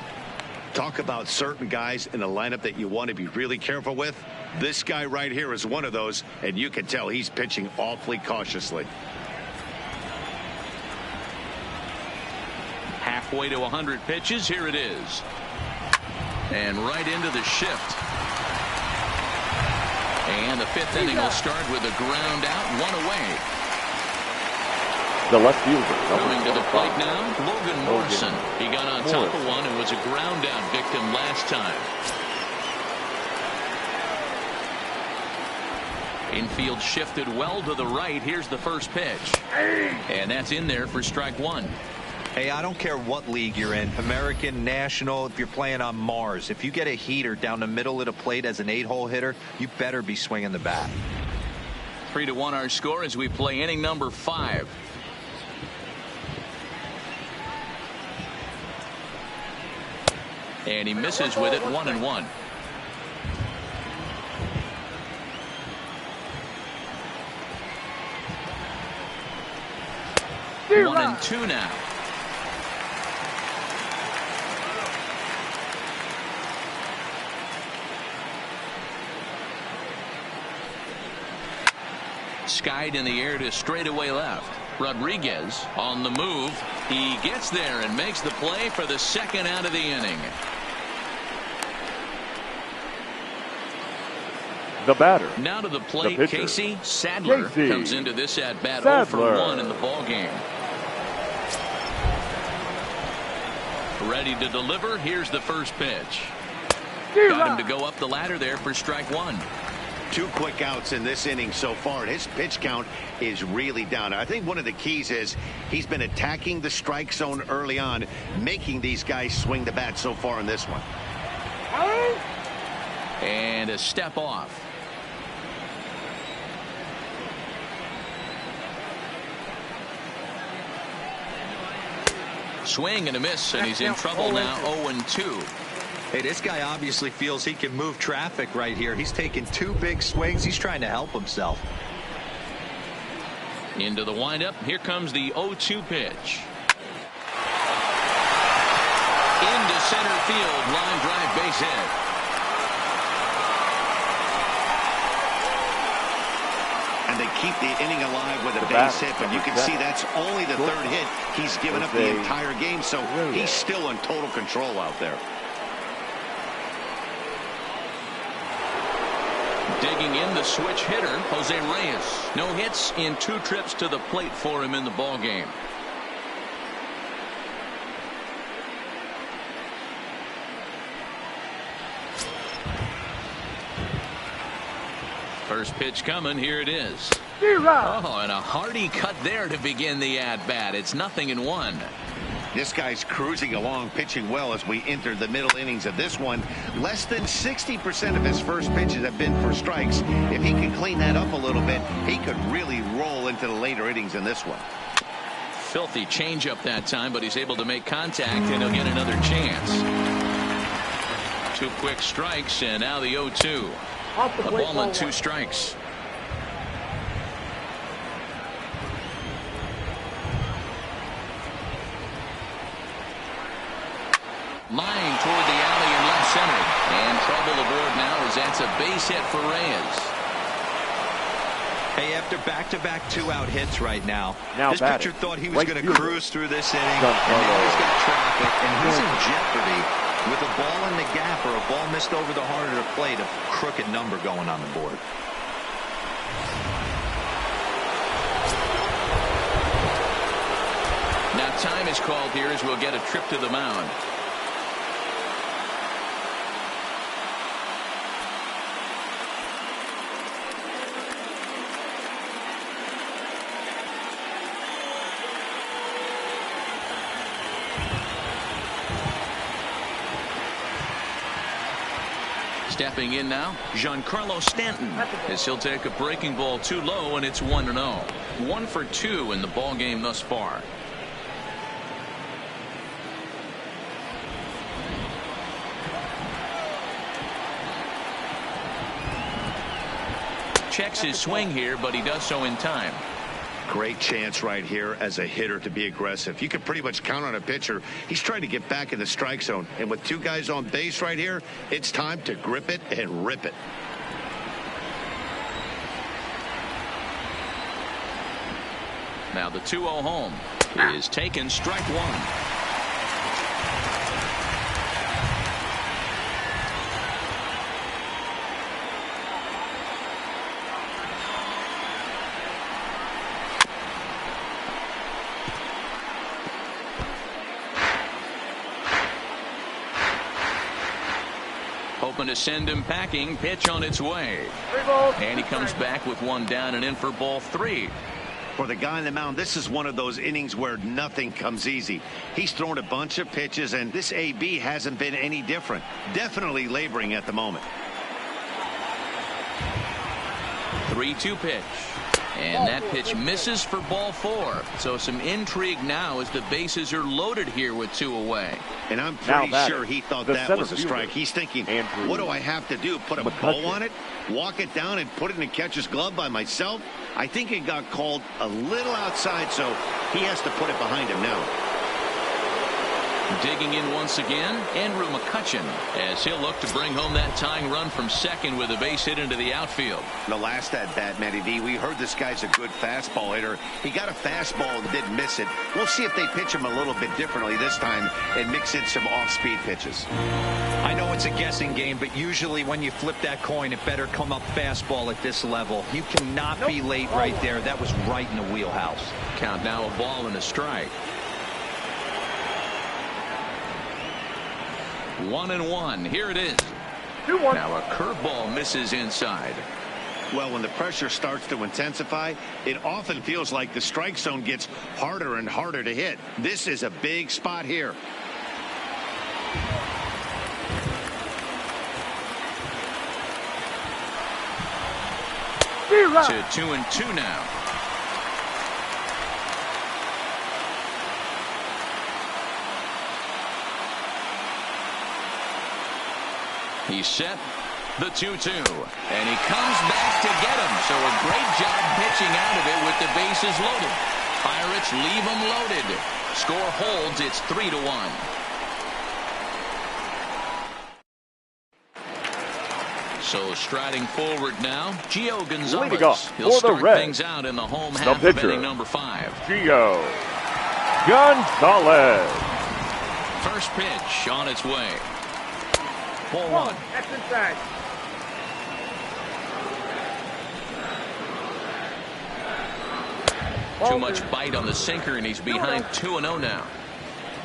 Talk about certain guys in the lineup that you want to be really careful with. This guy right here is one of those, and you can tell he's pitching awfully cautiously. Halfway to 100 pitches. Here it is. And right into the shift. And the 5th inning will start with a ground out, 1 away. The left fielder. Coming to the plate now, Logan Morrison. He got on top of one and was a ground out victim last time. Infield shifted well to the right. Here's the first pitch. And that's in there for strike 1. Hey, I don't care what league you're in, American, National, if you're playing on Mars. If you get a heater down the middle of the plate as an 8-hole hitter, you better be swinging the bat. 3-1 our score as we play inning number 5. And he misses with it, 1-1. 1 and 2 now. Skied in the air to straightaway left. Rodriguez on the move. He gets there and makes the play for the 2nd out of the inning. The batter. Now to the plate, Casey Sadler comes into this at bat 0 for 1 in the ball game. Ready to deliver. Here's the first pitch. Got him to go up the ladder there for strike 1. 2 quick outs in this inning so far, and his pitch count is really down. I think one of the keys is he's been attacking the strike zone early on, making these guys swing the bat so far in this one. And a step off. Swing and a miss, and he's in trouble now. 0-2. Hey, this guy obviously feels he can move traffic right here. He's taking 2 big swings. He's trying to help himself. Into the windup. Here comes the 0-2 pitch. Into center field. Line drive, base hit. And they keep the inning alive with a base hit, but you can see that's only the 3rd hit he's given up the entire game, so he's still in total control out there. Digging in the switch hitter, Jose Reyes. No hits in 2 trips to the plate for him in the ball game. First pitch coming. Here it is. Oh, and a hearty cut there to begin the at-bat. It's 0-1. This guy's cruising along, pitching well as we enter the middle innings of this one. Less than 60% of his first pitches have been for strikes. If he can clean that up a little bit, he could really roll into the later innings in this one. Filthy changeup that time, but he's able to make contact, and he'll get another chance. 2 quick strikes, and now the 0-2. A ball and 2 strikes. Line toward the alley in left center. And trouble aboard now as that's a base hit for Reyes. Hey, after back-to-back 2-out hits right now this batter. pitcher thought he was going to cruise through this inning, and now he's got traffic, and he's in jeopardy With a ball in the gap or a ball missed over the harder to plate, a crooked number going on the board. Now time is called here as we'll get a trip to the mound. Stepping in now, Giancarlo Stanton, as he'll take a breaking ball too low, and it's 1-0. 1 for 2 in the ball game thus far. Checks his swing here, but he does so in time. Great chance right here as a hitter to be aggressive. You can pretty much count on a pitcher. He's trying to get back in the strike zone. And with 2 guys on base right here, it's time to grip it and rip it. Now the 2-0 home is taken, strike 1. Hoping to send him packing. Pitch on its way. And he comes back with 1 down and in for ball 3. For the guy on the mound, this is one of those innings where nothing comes easy. He's thrown a bunch of pitches, and this AB hasn't been any different. Definitely laboring at the moment. 3-2 pitch. And that pitch misses for ball 4. So some intrigue now as the bases are loaded here with 2 away. And I'm pretty sure he thought that was a strike. He's thinking, what do I have to do? Put a bow on it? Walk it down and put it in the catcher's glove by myself? I think it got called a little outside, so he has to put it behind him now. Digging in once again, Andrew McCutchen, as he'll look to bring home that tying run from second with a base hit into the outfield. The last at bat, Matty D, we heard this guy's a good fastball hitter. He got a fastball and didn't miss it. We'll see if they pitch him a little bit differently this time and mix in some off-speed pitches. I know it's a guessing game, but usually when you flip that coin, it better come up fastball at this level. You cannot be late right there. That was right in the wheelhouse. Count now, a ball and a strike. 1-1. Here it is. 2-1. Now a curveball misses inside. Well, when the pressure starts to intensify, it often feels like the strike zone gets harder and harder to hit. This is a big spot here. To 2-2 now. He's set. The 2-2. And he comes back to get him. So a great job pitching out of it with the bases loaded. Pirates leave them loaded. Score holds. It's 3-1. So striding forward now, Gio Gonzalez. He'll start things out in the home half of inning number 5. Gio Gonzalez. First pitch on its way. Ball 1. That's inside. Too much bite on the sinker, and he's behind 2-0 now.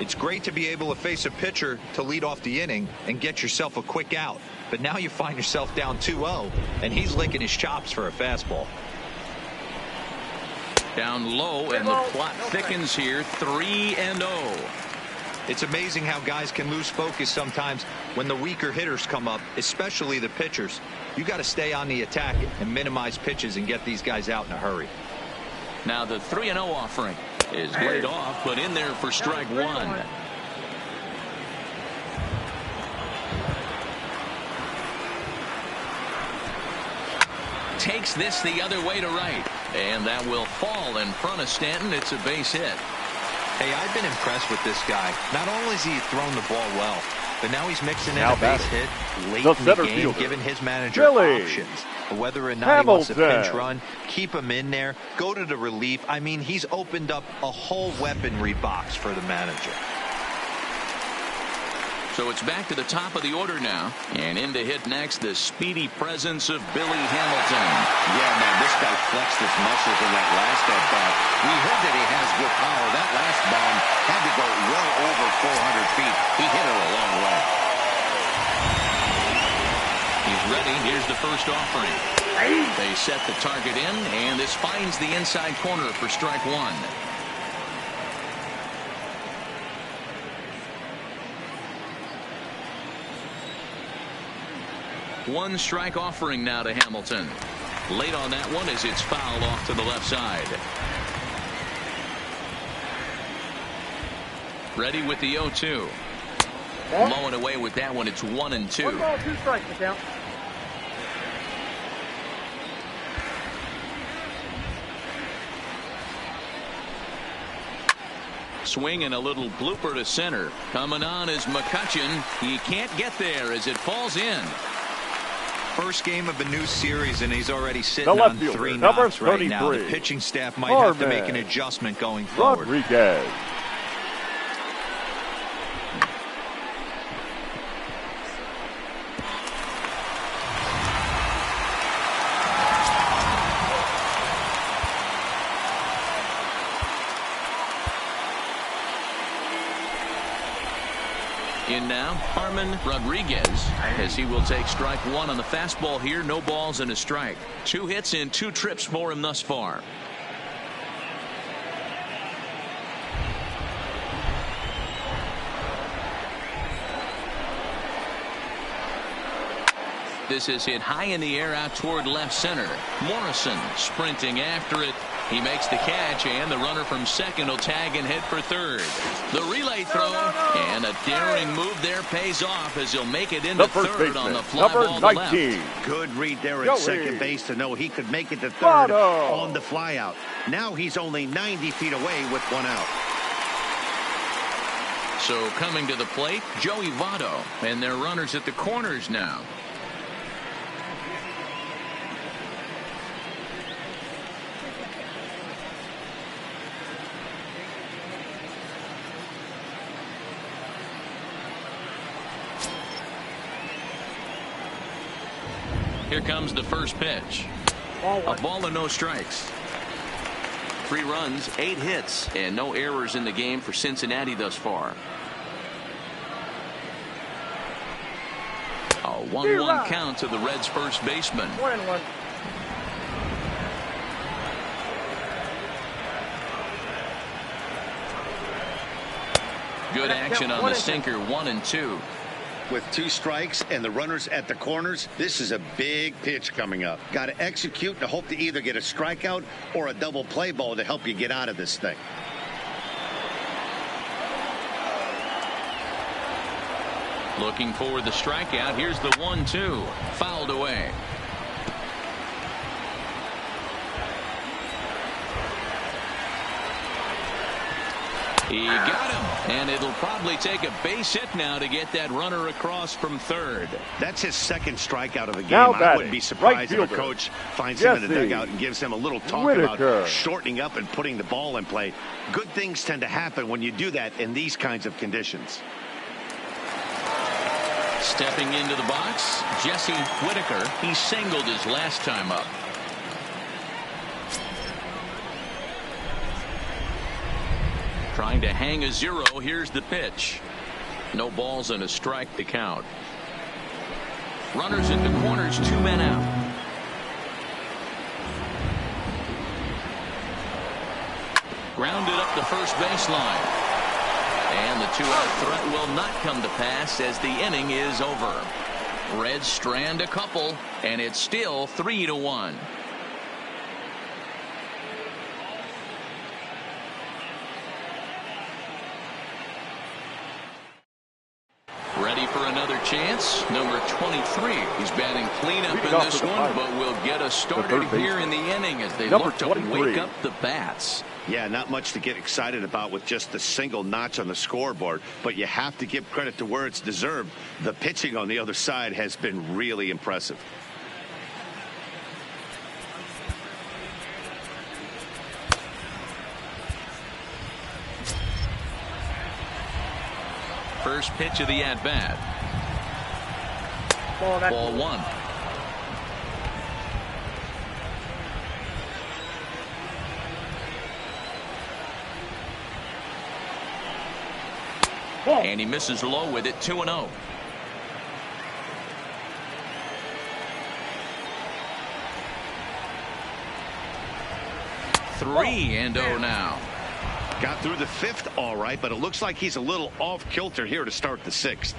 It's great to be able to face a pitcher to lead off the inning and get yourself a quick out. But now you find yourself down 2-0, and he's licking his chops for a fastball. Down low, and the plot thickens here. 3-0. It's amazing how guys can lose focus sometimes when the weaker hitters come up, especially the pitchers. You got to stay on the attack and minimize pitches and get these guys out in a hurry. Now the 3-0 offering is laid off, but in there for strike 1. Takes this the other way to right, and that will fall in front of Stanton. It's a base hit. Hey, I've been impressed with this guy. Not only has he thrown the ball well, but now he's mixing in a base hit late in the game, giving his manager options. Whether or not he wants a pinch run, keep him in there, go to the relief. I mean, he's opened up a whole weaponry box for the manager. So it's back to the top of the order now. And in to hit next, the speedy presence of Billy Hamilton. Yeah, man, this guy flexed his muscles in that last at-bat. We heard that he has good power. That last bomb had to go well over 400 feet. He hit it a long way. He's ready. Here's the first offering. They set the target in, and this finds the inside corner for strike one. One strike offering now to Hamilton. Late on that one as it's fouled off to the left side. Ready with the 0-2. Blowing away with that one. It's 1-2. 1 ball, 2 strikes to count. Swing and a little blooper to center. Coming on is McCutchen. He can't get there as it falls in. First game of a new series, and he's already sitting on fielder, 3 number knocks right now. The 33. pitching staff might have to make an Marmon adjustment going forward. Rodriguez. In now, Harmon Rodriguez, as he will take strike one on the fastball here. No balls and a strike. 2 hits in 2 trips for him thus far. This is hit high in the air out toward left center. Morrison sprinting after it. He makes the catch, and the runner from second will tag and head for third. The relay throw, and a daring move there pays off as he'll make it into third on the fly ball to left. Good read there at second base to know he could make it to third on the fly out. Now he's only 90 feet away with 1 out. So coming to the plate, Joey Votto, and their runners at the corners now. Here comes the first pitch. A ball and no strikes. 3 runs, 8 hits, and no errors in the game for Cincinnati thus far. A 1-1 count to the Reds' first baseman. 1-1. Good action on the sinker. 1-2. With 2 strikes and the runners at the corners, this is a big pitch coming up. Got to execute and hope to either get a strikeout or a double play ball to help you get out of this thing. Looking for the strikeout. Here's the 1-2. Fouled away. He got him, and it'll probably take a base hit now to get that runner across from third. That's his second strikeout of the game. Now I wouldn't be surprised right if a coach finds him in the dugout and gives him a little talk about shortening up and putting the ball in play. Good things tend to happen when you do that in these kinds of conditions. Stepping into the box, Jesse Whitaker. He singled his last time up. Trying to hang a 0. Here's the pitch. No balls and a strike to count. Runners at the corners, 2 men out. Grounded up the first baseline. And the 2-out threat will not come to pass as the inning is over. Reds strand a couple, and it's still 3-1. Ready for another chance. Number 23. He's batting cleanup in this one, but will get us started here in the inning as they look to wake up the bats. Yeah, not much to get excited about with just a single notch on the scoreboard, but you have to give credit to where it's deserved. The pitching on the other side has been really impressive. First pitch of the at-bat. Ball one. And he misses low with it. 2-0. Three and 0 now. Got through the fifth all right, but it looks like he's a little off kilter here to start the sixth.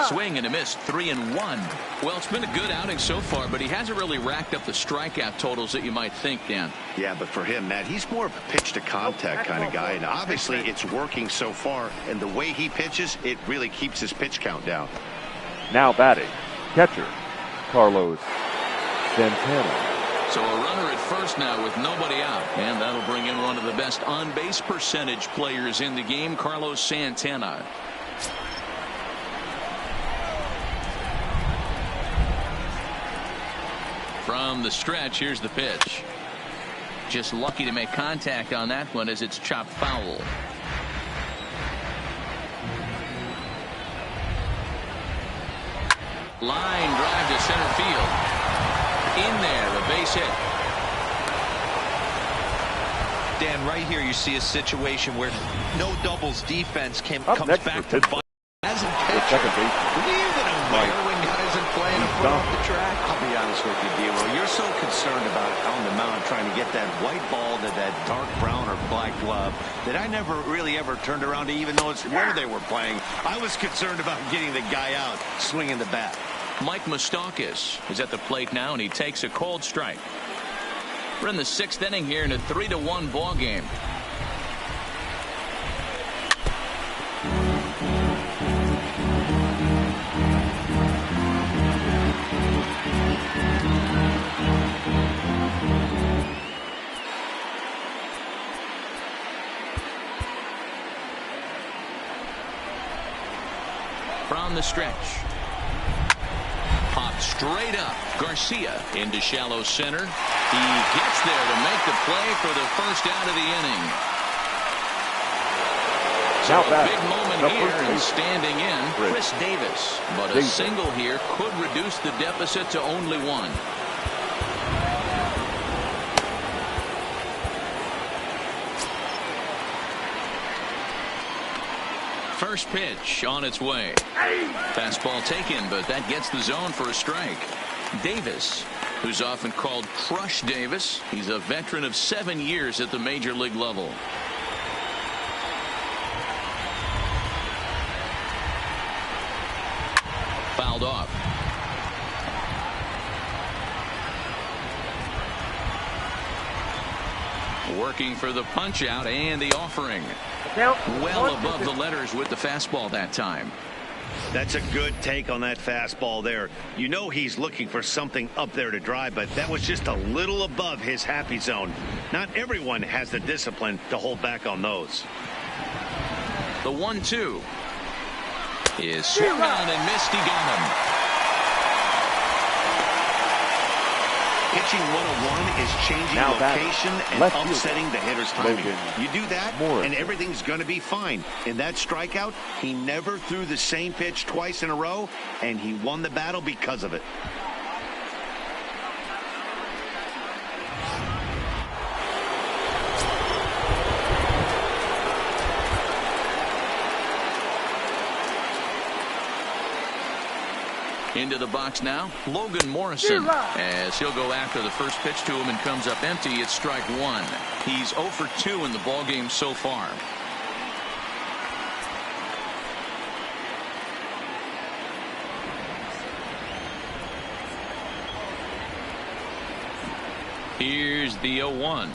Swing and a miss. 3-1. Well, it's been a good outing so far, but he hasn't really racked up the strikeout totals that you might think, Dan. Yeah, but for him, Matt, he's more of a pitch to contact kind of guy, and obviously it's working so far, and the way he pitches, it really keeps his pitch count down. Now batting, catcher, Carlos Santana. So a runner at first now with nobody out, and that'll bring in one of the best on-base percentage players in the game, Carlos Santana. From the stretch, here's the pitch. Just lucky to make contact on that one as it's chopped foul. Line drive to center field. In there, a base hit. Dan, right here you see a situation where no doubles defense comes back to bite. As a Second pitcher, base. leave it away when guys are playing a foot off the track. I'll be honest with you, D'Lo. You're so concerned about on the mound trying to get that white ball to that dark brown or black glove that I never really ever turned around to even notice where they were playing. I was concerned about getting the guy out swinging the bat. Mike Moustakas is at the plate now, and he takes a cold strike. We're in the sixth inning here in a 3-1 ball game. From the stretch. Popped straight up. Garcia into shallow center. He gets there to make the play for the first out of the inning. So a big moment here and standing in Chris Davis. But a single here could reduce the deficit to only one. First pitch on its way. Fastball taken, but that gets the zone for a strike. Davis, who's often called Crush Davis. He's a veteran of 7 years at the major league level. Fouled off. Working for the punch out and the offering. Well above the letters with the fastball that time. That's a good take on that fastball there. You know he's looking for something up there to drive, but that was just a little above his happy zone. Not everyone has the discipline to hold back on those. The 1-2 is swung on and missed. He got him. Pitching 101 is changing location and upsetting the hitter's timing. You do that, and everything's going to be fine. In that strikeout, he never threw the same pitch twice in a row, and he won the battle because of it. Into the box now, Logan Morrison, as he'll go after the first pitch to him and comes up empty. It's strike one. He's 0 for 2 in the ballgame so far. Here's the 0-1.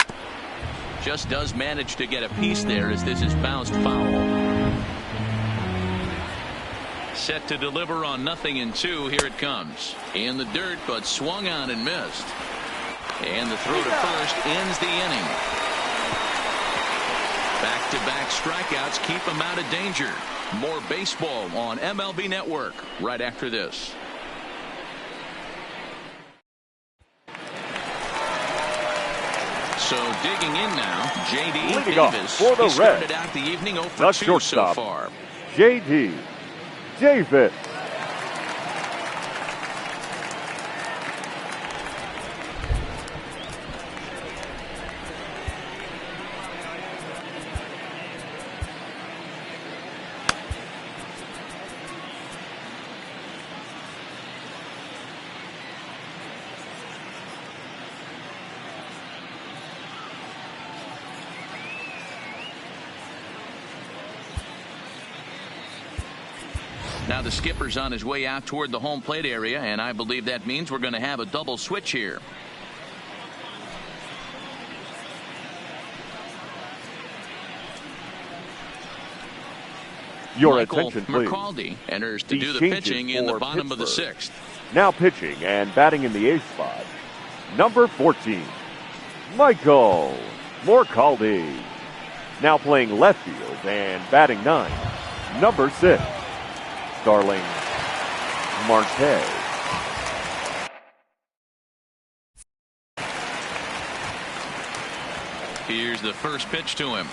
Just does manage to get a piece there as this is bounced foul. Set to deliver on 0-2. Here it comes. In the dirt, but swung on and missed. And the throw to first ends the inning. Back-to-back strikeouts keep him out of danger. More baseball on MLB Network right after this. So digging in now, J.D. Davis. For the he started Reds, out the evening 0 for 2 so far. J.D. Davis. Now the skipper's on his way out toward the home plate area, and I believe that means we're going to have a double switch here. Your Michael attention, please. McCaldy enters to These do the changes pitching in the for bottom of the Pittsburgh. 6th. Now pitching and batting in the 8th spot, number 14, Michael McCaldy. Now playing left field and batting 9, number 6, Starling Marte. Here's the first pitch to him.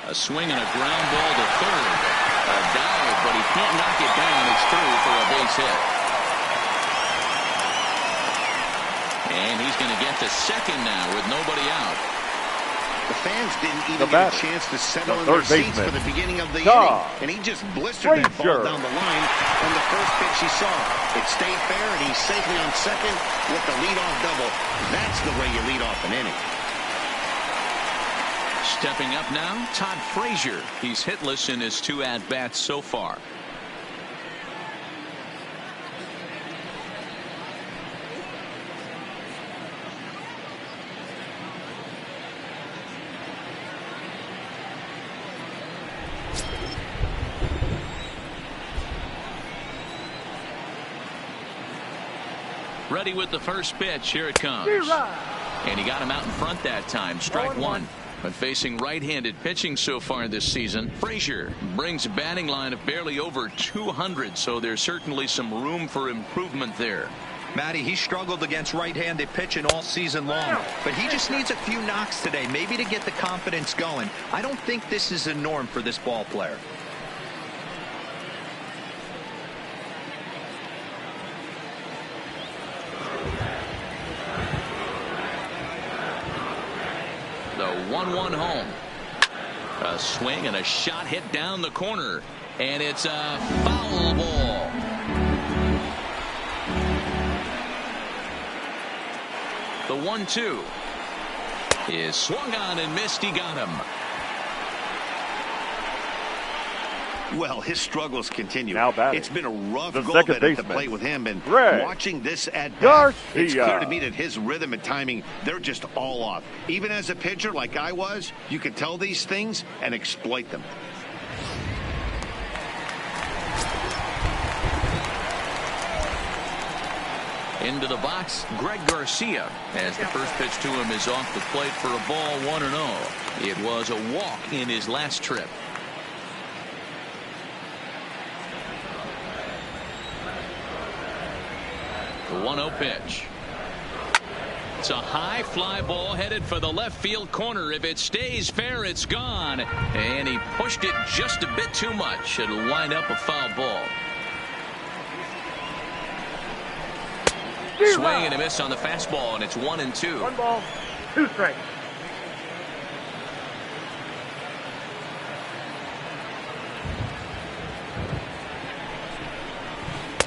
A swing and a ground ball to third. A dive, but he can't knock it down. It's through for a base hit. And he's going to get to second now with nobody out. The fans didn't even get a chance to settle in their seats for the beginning of the inning. And he just blistered that ball down the line on the first pitch he saw. It stayed fair, and he's safely on second with the leadoff double. That's the way you lead off an inning. Stepping up now, Todd Frazier. He's hitless in his 2 at-bats so far. Ready with the first pitch. Here it comes. And he got him out in front that time. Strike 1. But facing right-handed pitching so far this season, Frazier brings a batting line of barely over 200, so there's certainly some room for improvement there. Matty, he struggled against right-handed pitching all season long, but he just needs a few knocks today, maybe to get the confidence going. I don't think this is a norm for this ball player. The 1-1 home. A swing and a shot hit down the corner. And it's a foul ball. The 1-2 is swung on and missed. He got him. Well, his struggles continue. Now batting, it's been a rough the go second at the baseman, plate with him. And Greg watching this at bat, Garcia. it's clear to me that his rhythm and timing, they're just all off. Even as a pitcher like I was, you can tell these things and exploit them. Into the box, Greg Garcia, as the first pitch to him is off the plate for a ball, 1-0. It was a walk in his last trip. The 1-0 pitch. It's a high fly ball headed for the left field corner. If it stays fair, it's gone. And he pushed it just a bit too much. It'll wind up a foul ball. Swing and a miss on the fastball, and it's 1-2. 1 ball, 2 strikes.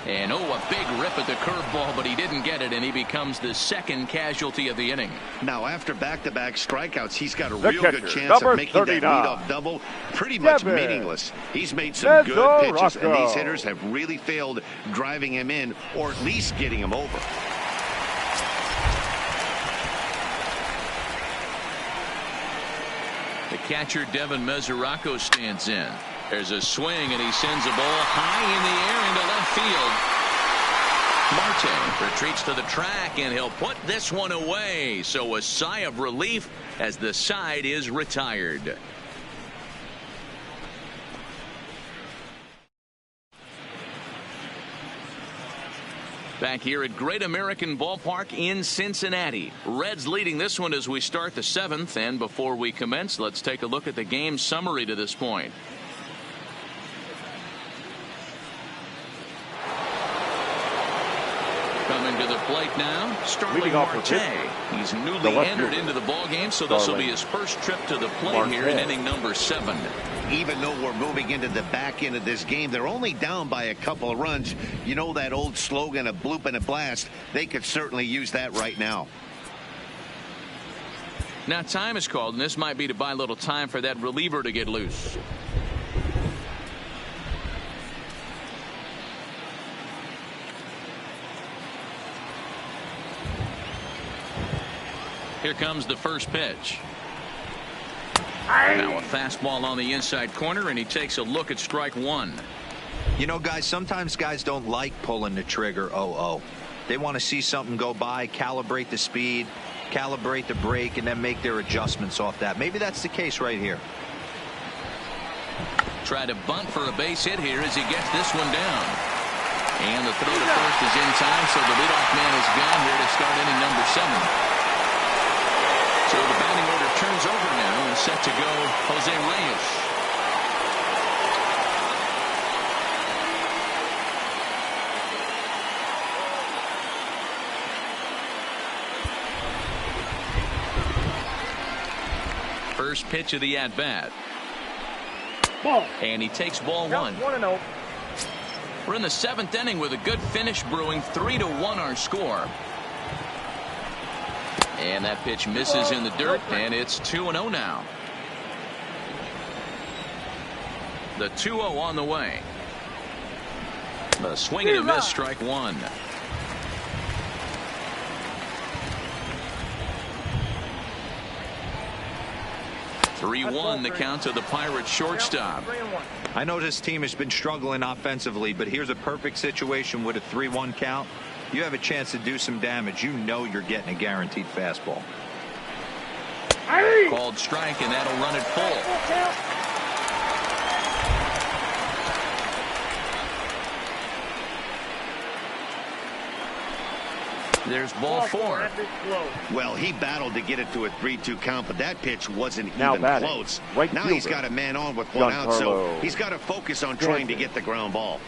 And a big rip at the curveball, but he didn't get it, and he becomes the second casualty of the inning. Now, after back-to-back strikeouts, he's got a The real catcher, good chance number of making 39. that leadoff double pretty much Devin meaningless. He's made some good pitches, and Rocco. these hitters have really failed driving him in or at least getting him over. The catcher, Devin Mesoraco, stands in. There's a swing, and he sends a ball high in the air into left field. Marte retreats to the track, and he'll put this one away. So a sigh of relief as the side is retired. Back here at Great American Ballpark in Cincinnati. Reds leading this one as we start the 7th. And before we commence, let's take a look at the game summary to this point. Coming to the plate now, Starling Marte. He's newly entered into the ball game, so this will be his first trip to the plate here in inning number 7. Even though we're moving into the back end of this game, they're only down by a couple of runs. You know that old slogan, a bloop and a blast. They could certainly use that right now. Now time is called, and this might be to buy a little time for that reliever to get loose. Here comes the first pitch. Now a fastball on the inside corner, and he takes a look at strike 1. You know, guys, sometimes guys don't like pulling the trigger 0-0. They want to see something go by, calibrate the speed, calibrate the brake, and then make their adjustments off that. Maybe that's the case right here. Try to bunt for a base hit here as he gets this one down. And the throw to first is in time, so the leadoff man is gone here to start inning number 7. So the batting order turns over now and set to go Jose Reyes. First pitch of the at-bat. And he takes ball 1. 1-0. We're in the 7th inning with a good finish brewing. 3-1 our score. And that pitch misses in the dirt, and it's 2-0 now. The 2-0 on the way. The swing and a miss, strike 1. (3-1) the count to the Pirates shortstop. I know this team has been struggling offensively, but here's a perfect situation with a 3-1 count. You have a chance to do some damage. You know you're getting a guaranteed fastball. Called strike, and that'll run it full. There's ball 4. Well, he battled to get it to a 3-2 count, but that pitch wasn't even close. Right now he's got a man on with 1 out, so he's got to focus on trying to get the ground ball.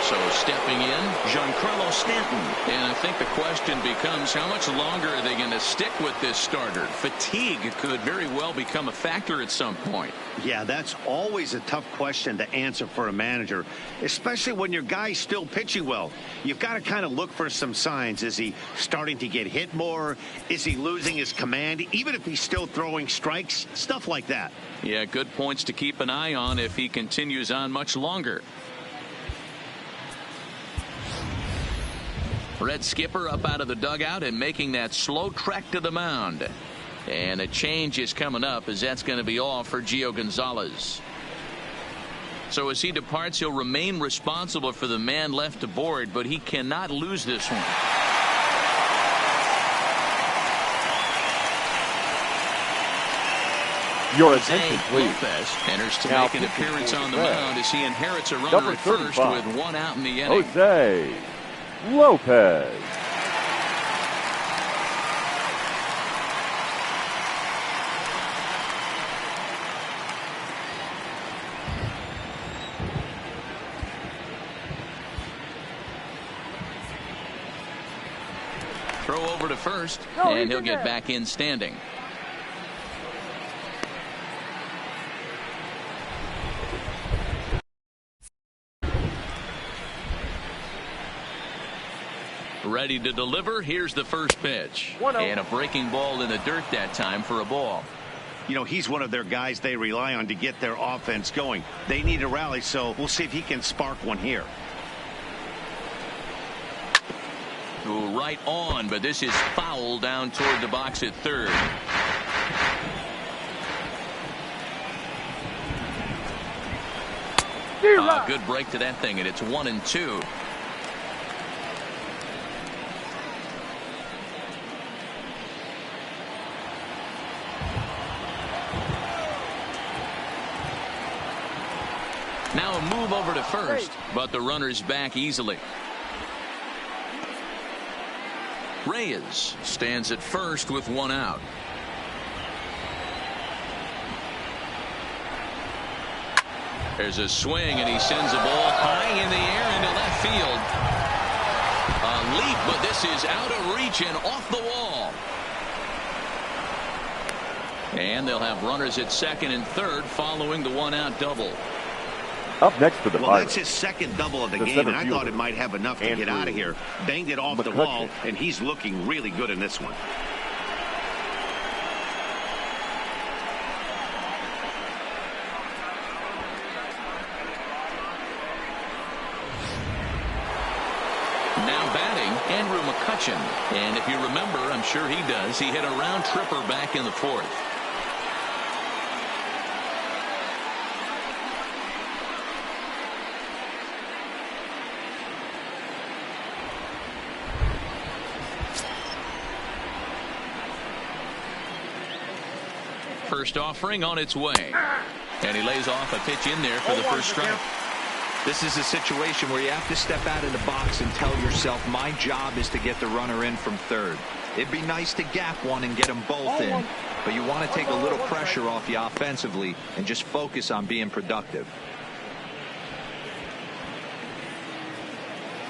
So stepping in, Giancarlo Stanton. And I think the question becomes, how much longer are they going to stick with this starter? Fatigue could very well become a factor at some point. Yeah, that's always a tough question to answer for a manager, especially when your guy's still pitching well. You've got to kind of look for some signs. Is he starting to get hit more? Is he losing his command? Even if he's still throwing strikes, stuff like that. Yeah, good points to keep an eye on if he continues on much longer. Red skipper up out of the dugout and making that slow trek to the mound. And a change is coming up, as that's going to be all for Gio Gonzalez. So as he departs, he'll remain responsible for the man left aboard, but he cannot lose this one. Your attention, please. Lopez enters to make an appearance on the mound as he inherits a runner at first with 1 out in the inning. Jose Lopez. Throw over to first, and he'll get back in standing. Ready to deliver. Here's the first pitch. And a breaking ball in the dirt that time for a ball. You know, he's one of their guys they rely on to get their offense going. They need a rally, so we'll see if he can spark one here. Ooh, right on, but this is foul down toward the box at third. Good break to that thing, and it's 1-2. Now a move over to first, but the runner's back easily. Reyes stands at first with one out. There's a swing, and he sends a ball high in the air into left field. A leap, but this is out of reach and off the wall. And they'll have runners at second and third following the one-out double. Up next for the Well, Pirates, that's his second double of the game, center and I fielder, thought it might have enough to get out of here. Banged it off the wall, and he's looking really good in this one. Now batting, Andrew McCutcheon. And if you remember, I'm sure he does, he hit a round tripper back in the fourth. First offering on its way. And he lays off a pitch in there for the first strike. This is a situation where you have to step out of the box and tell yourself, my job is to get the runner in from third. It'd be nice to gap one and get them both in, but you want to take a little pressure off you offensively and just focus on being productive.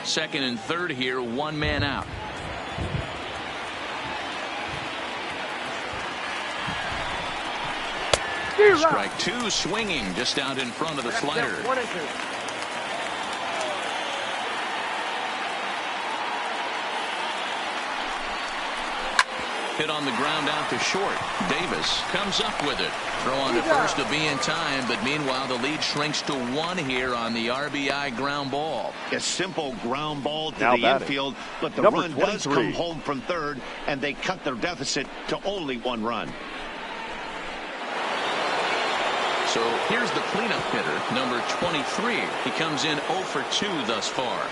Second and third here, one man out. Strike two, swinging just out in front of the slider. Hit on the ground out to short. Davis comes up with it. Throw on to first to be in time, but meanwhile the lead shrinks to one here on the RBI ground ball. A simple ground ball to Now the batting, infield, but the number run does 23. come home from third, and they cut their deficit to only one run. So here's the cleanup hitter, number 23. He comes in 0 for 2 thus far.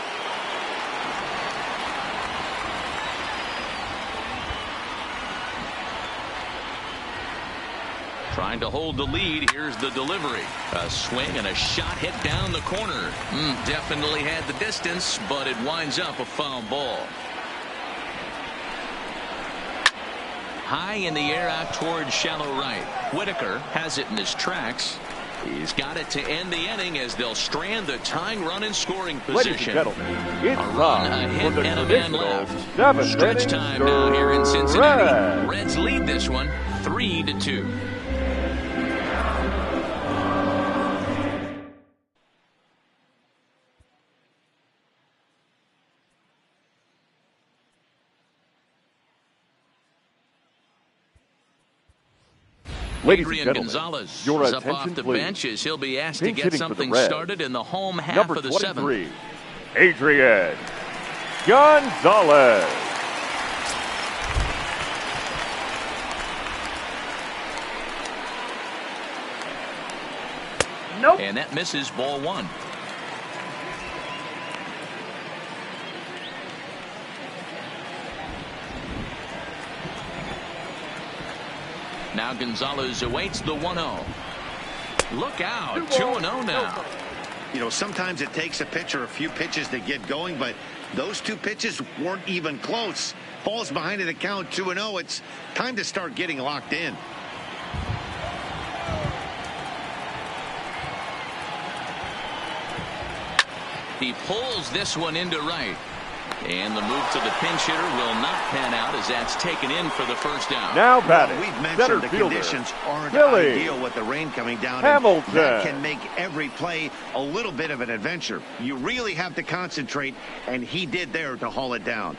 Trying to hold the lead. Here's the delivery. A swing and a shot hit down the corner. Definitely had the distance, but it winds up a foul ball. High in the air out towards shallow right. Whitaker has it in his tracks. He's got it to end the inning as they'll strand the tying run in scoring position. Ladies and gentlemen, it's A run, a time hit, for the and a man traditional left. seventh Stretch inning time now here in Cincinnati. stretch. Reds lead this one 3-2. Ladies and Adrian gentlemen, Gonzalez your is up attention, off the please. bench as he'll be asked to Pinch get hitting for the something Reds, started in the home half number of the 23, seventh. Adrian Gonzalez. Nope. And that misses ball one. Now Gonzalez awaits the 1-0. Look out, 2-0 now. You know, sometimes it takes a pitcher a few pitches to get going, but those two pitches weren't even close. Falls behind in the count 2-0. It's time to start getting locked in. He pulls this one into right. And the move to the pinch hitter will not pan out as that's taken in for the first down. Now batting, We've mentioned center the fielder, conditions aren't Billy ideal with the rain coming down. Hamilton. And that can make every play a little bit of an adventure. You really have to concentrate, and he did there to haul it down.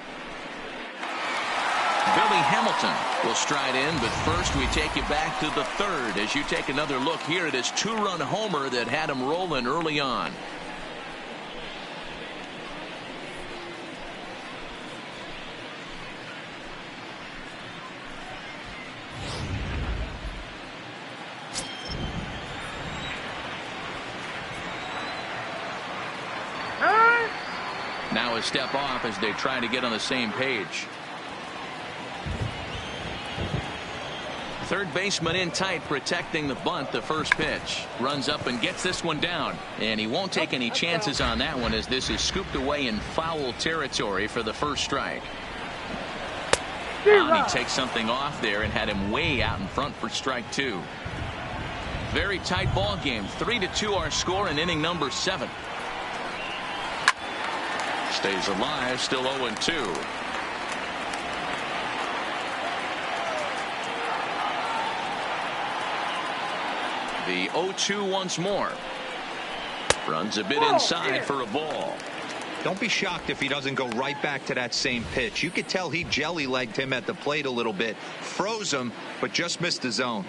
Billy Hamilton will stride in, but first we take you back to the third as you take another look here at his two-run homer that had him rolling early on. Now a step off as they try to get on the same page. Third baseman in tight, protecting the bunt. The first pitch runs up and gets this one down, and he won't take any chances on that one, as this is scooped away in foul territory for the first strike. He takes something off there and had him way out in front for strike 2. Very tight ball game. 3-2 our score in inning number 7. Stays alive, still 0-2. The 0-2 once more. Runs a bit inside for a ball. Don't be shocked if he doesn't go right back to that same pitch. You could tell he jelly-legged him at the plate a little bit. Froze him, but just missed the zone.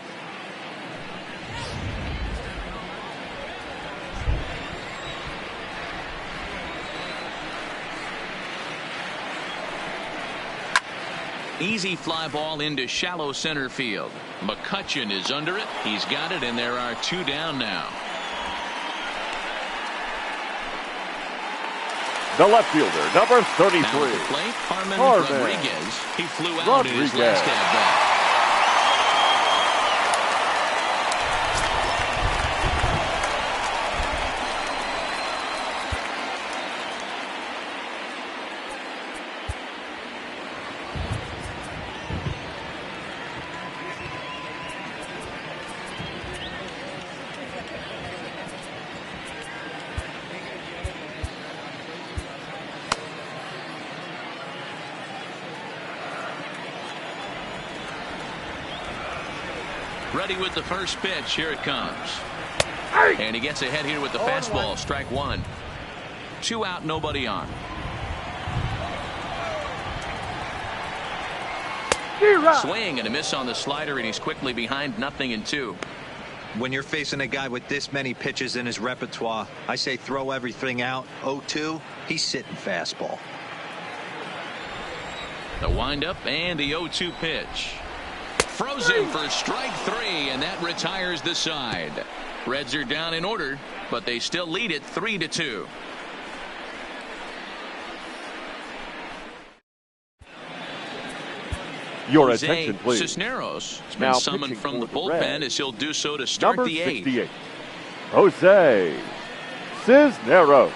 Easy fly ball into shallow center field. McCutchen is under it. He's got it, and there are 2 down now. The left fielder, number 33. Now at the plate, Harmon Rodriguez. He flew out in his last at bat. Ready with the first pitch. Here it comes. And he gets ahead here with the fastball. Strike 1. 2 out, nobody on. Swing and a miss on the slider, and he's quickly behind 0-2. When you're facing a guy with this many pitches in his repertoire, I say throw everything out. 0-2, he's sitting fastball. The windup and the 0-2 pitch. Frozen for strike 3, and that retires the side. Reds are down in order, but they still lead it 3-2. Your attention, please. Cisneros has been Now summoned from the bullpen, as he'll do so to start number the 8th. 68, Jose Cisneros.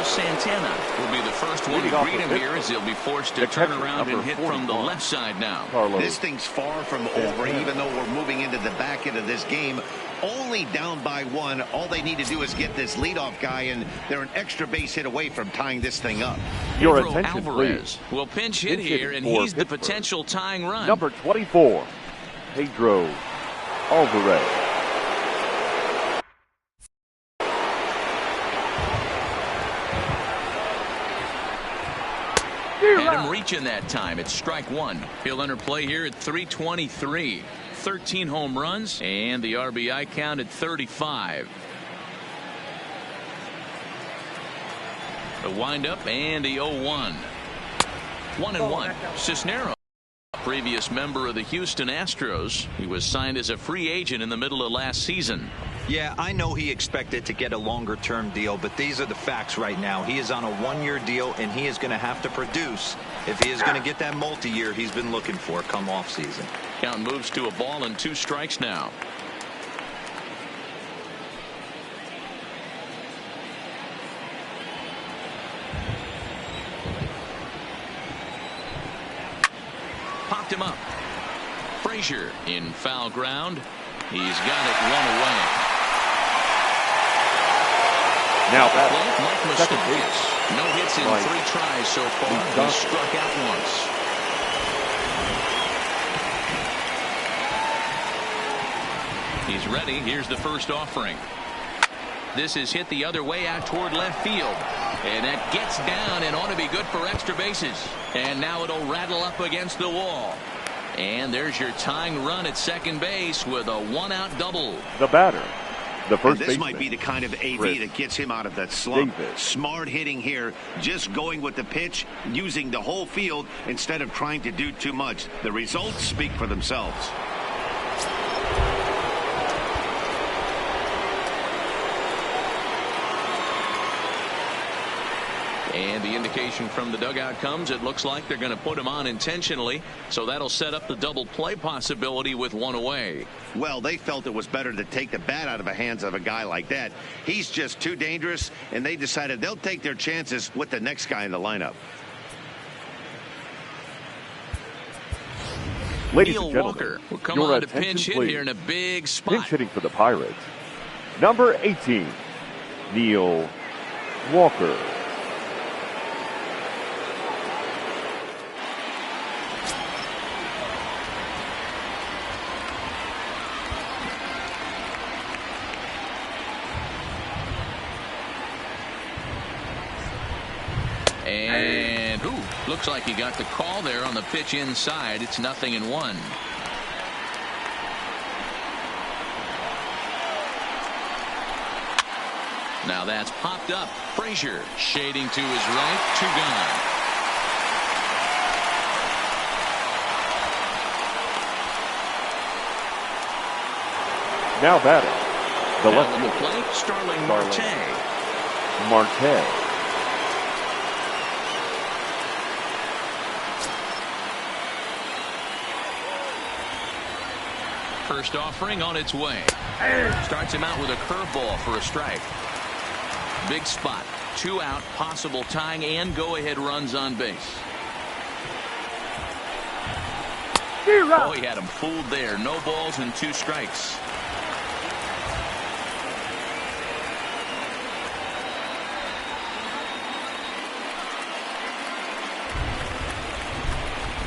Santana will be the first one to greet him here, as he'll be forced to turn around and hit from the left side now. This thing's far from over, even though we're moving into the back end of this game. Only down by 1. All they need to do is get this leadoff guy, and they're an extra base hit away from tying this thing up. Your Pedro attention, Alvarez please. will pinch hit here, and he's the potential tying run. Number 24, Pedro Alvarez. Had him reaching that time. It's strike 1. He'll enter play here at 323. 13 home runs, and the RBI count at 35. The windup and the 0-1. 1-1. Cisneros, previous member of the Houston Astros. He was signed as a free agent in the middle of last season. Yeah, I know he expected to get a longer-term deal, but these are the facts right now. He is on a 1-year deal, and he is going to have to produce if he is going to get that multi-year he's been looking for come off season. Count moves to a ball and 2 strikes now. Popped him up. Frazier in foul ground. He's got it 1 away. Now Mike second Moustakas. base. No hits in 3 tries so far. He struck out once. He's ready. Here's the first offering. This is hit the other way out toward left field. And that gets down and ought to be good for extra bases. And now it'll rattle up against the wall. And there's your tying run at second base with a 1-out double. The batter, the first this baseman, might be the kind of AV Chris that gets him out of that slump. Davis. Smart hitting here, just going with the pitch, using the whole field instead of trying to do too much. The results speak for themselves. And the indication from the dugout comes, it looks like they're going to put him on intentionally. So that'll set up the double play possibility with one away. Well, they felt it was better to take the bat out of the hands of a guy like that. He's just too dangerous, and they decided they'll take their chances with the next guy in the lineup. Ladies Neil and gentlemen, Walker will come your on to attention, pinch hit please. here in a big spot. Pinch hitting for the Pirates, number 18, Neil Walker. And looks like he got the call there on the pitch inside. It's 0-1. Now that's popped up. Frazier shading to his right. 2 gone. Now batting, the Now left on the fielder, plate, Starling Marte. Marte. First offering on its way. Starts him out with a curveball for a strike. Big spot. 2 out, possible tying and go-ahead runs on base. Oh, he had him fooled there. No balls and 2 strikes.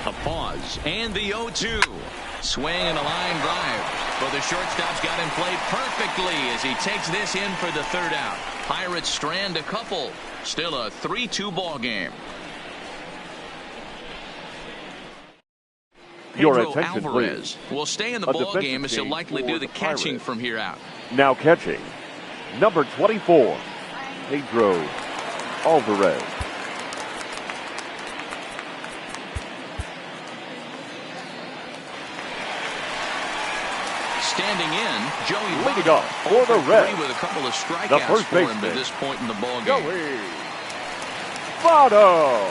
A pause and the 0-2. Swing and a line drive. Well, the shortstop's got him played perfectly as he takes this in for the 3rd out. Pirates strand a couple. Still a 3-2 ball game. Your Pedro attention, Alvarez please. will stay in the A ball defensive game as he'll change likely for do the the catching Pirates. from here out. Now catching, number 24, Pedro Alvarez. Standing in, Joey Leading Votto. up for the Reds, with a couple of the strikeouts first for him to baseman, this point in the ball game. Joey Votto.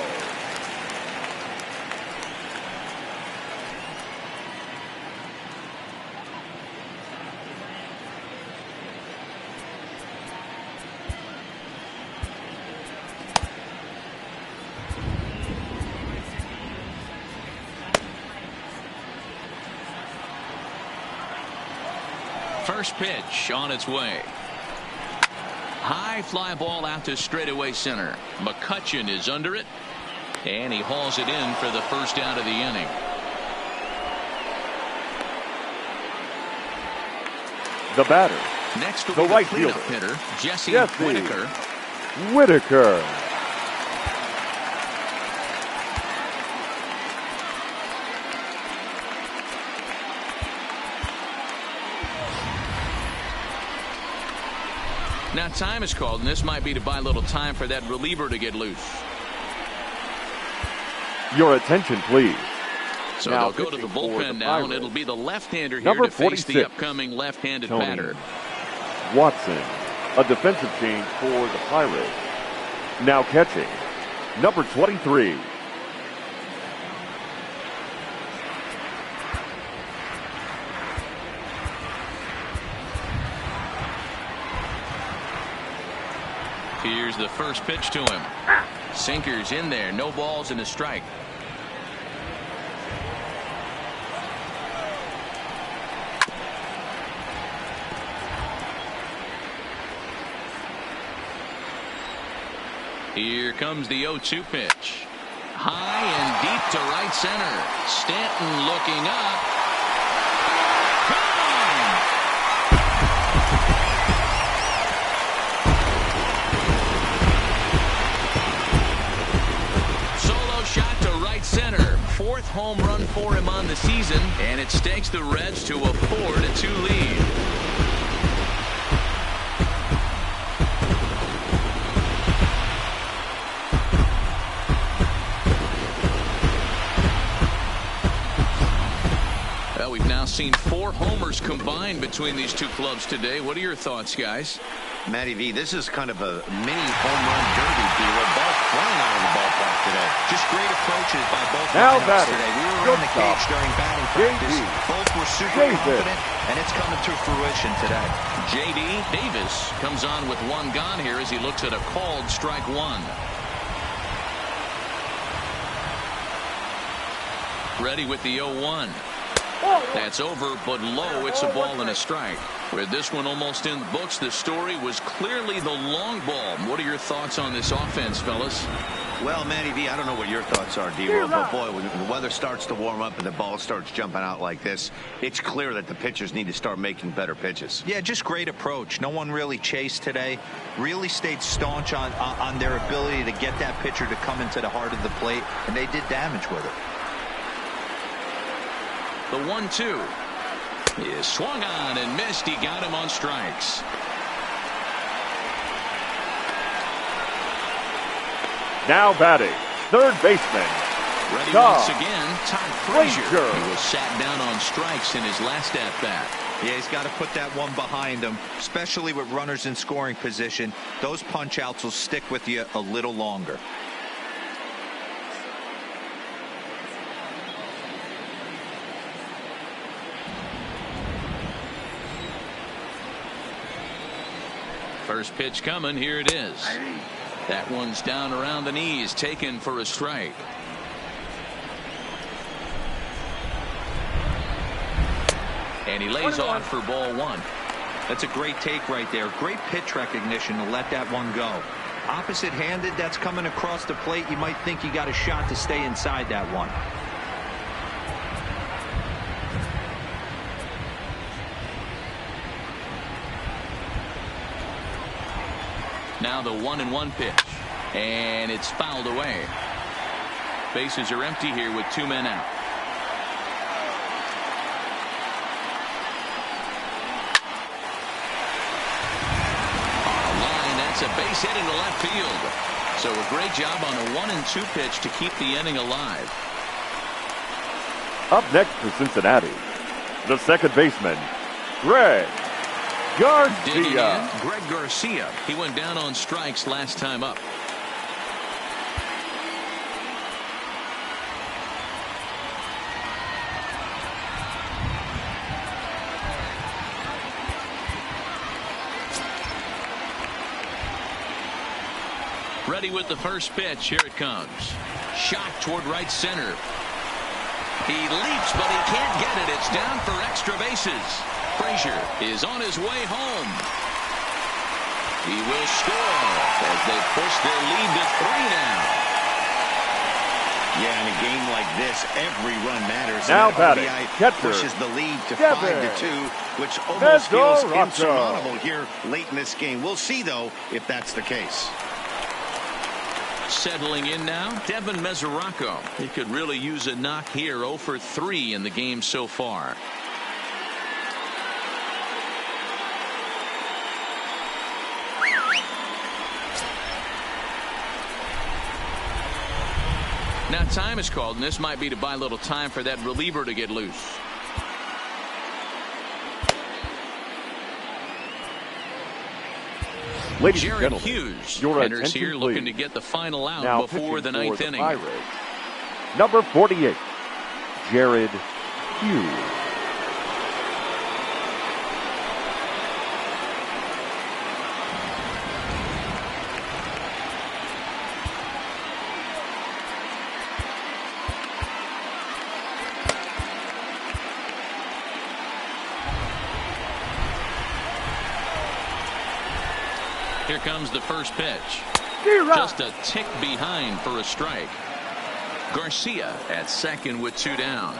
First pitch on its way. High fly ball out to straightaway center. McCutchen is under it, and he hauls it in for the first out of the inning. The batter, Next will the be the right cleanup fielder, hitter, Jesse Jesse Whitaker. Whitaker. Now time is called, and this might be to buy a little time for that reliever to get loose. Your attention, please. So Now they'll go to the pitching for bullpen the now, and Pirates, it'll be the left-hander here number to face the 46, upcoming left-handed Tony batter. Watson, a defensive change for the Pirates. Now catching, number 23, Here's the first pitch to him. Sinker's in there. No balls and a strike. Here comes the 0-2 pitch. High and deep to right center. Stanton looking up. Solo shot to right center. 4th home run for him on the season, and it stakes the Reds to a 4-2 lead. We We've now seen 4 homers combined between these two clubs today. What are your thoughts, guys? Matty V, this is kind of a mini home run derby dealer. Ball flying out of the ballpark today. Just great approaches by both Now lineups batting. today. We were in the Shortstop. cage during batting practice. JD. Both were super confident, and it's coming to fruition today. J.D. Davis comes on with 1 gone here as he looks at a called strike 1. Ready with the 0-1. That's over, but low. It's a ball and a strike. With this one almost in the books, the story was clearly the long ball. What are your thoughts on this offense, fellas? Well, Matty V, I don't know what your thoughts are, D-Roll, but boy, when the weather starts to warm up and the ball starts jumping out like this, it's clear that the pitchers need to start making better pitches. Yeah, just great approach. No one really chased today. Really stayed staunch on their ability to get that pitcher to come into the heart of the plate, and they did damage with it. The 1-2 is swung on and missed. He got him on strikes. Now batting, third baseman. Ready Todd once again, Todd Frazier. Frazier. He was sat down on strikes in his last at-bat. Yeah, he's got to put that one behind him, especially with runners in scoring position. Those punch-outs will stick with you a little longer. First pitch coming. Here it is. That one's down around the knees, taken for a strike. And he lays off for ball 1. That's a great take right there. Great pitch recognition to let that one go. Opposite-handed, that's coming across the plate. You might think you got a shot to stay inside that one. Now the 1-1 pitch, and it's fouled away. Bases are empty here with 2 men out. On a line, that's a base hit into left field. So a great job on a 1-2 pitch to keep the inning alive. Up next for Cincinnati, the second baseman, Greg Digging in, Garcia. Greg Garcia. He went down on strikes last time up. Ready with the first pitch. Here it comes. Shot toward right center. He leaps, but he can't get it. It's down for extra bases. Frazier is on his way home. He will score as they push their lead to 3 now. Yeah, in a game like this, every run matters. Now And that batting, RBI catcher, pushes the lead to Devin 5-2, which almost feels Mesoraco. insurmountable here late in this game. We'll see, though, if that's the case. Settling in now, Devin Mesoraco. He could really use a knock here. 0 for 3 in the game so far. Now time is called, and this might be to buy a little time for that reliever to get loose. Ladies and Jared gentlemen, Hughes your enters attention, here looking to please. get the final out Now before the pitching for 9th inning. Pirates, number 48, Jared Hughes. Here comes the first pitch. D-Rock. Just a tick behind for a strike. Garcia at second with 2 down.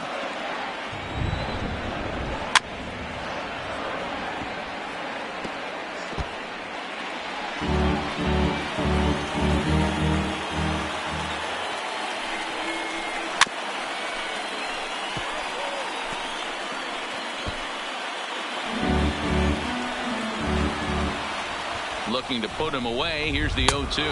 Looking to put him away. Here's the 0-2.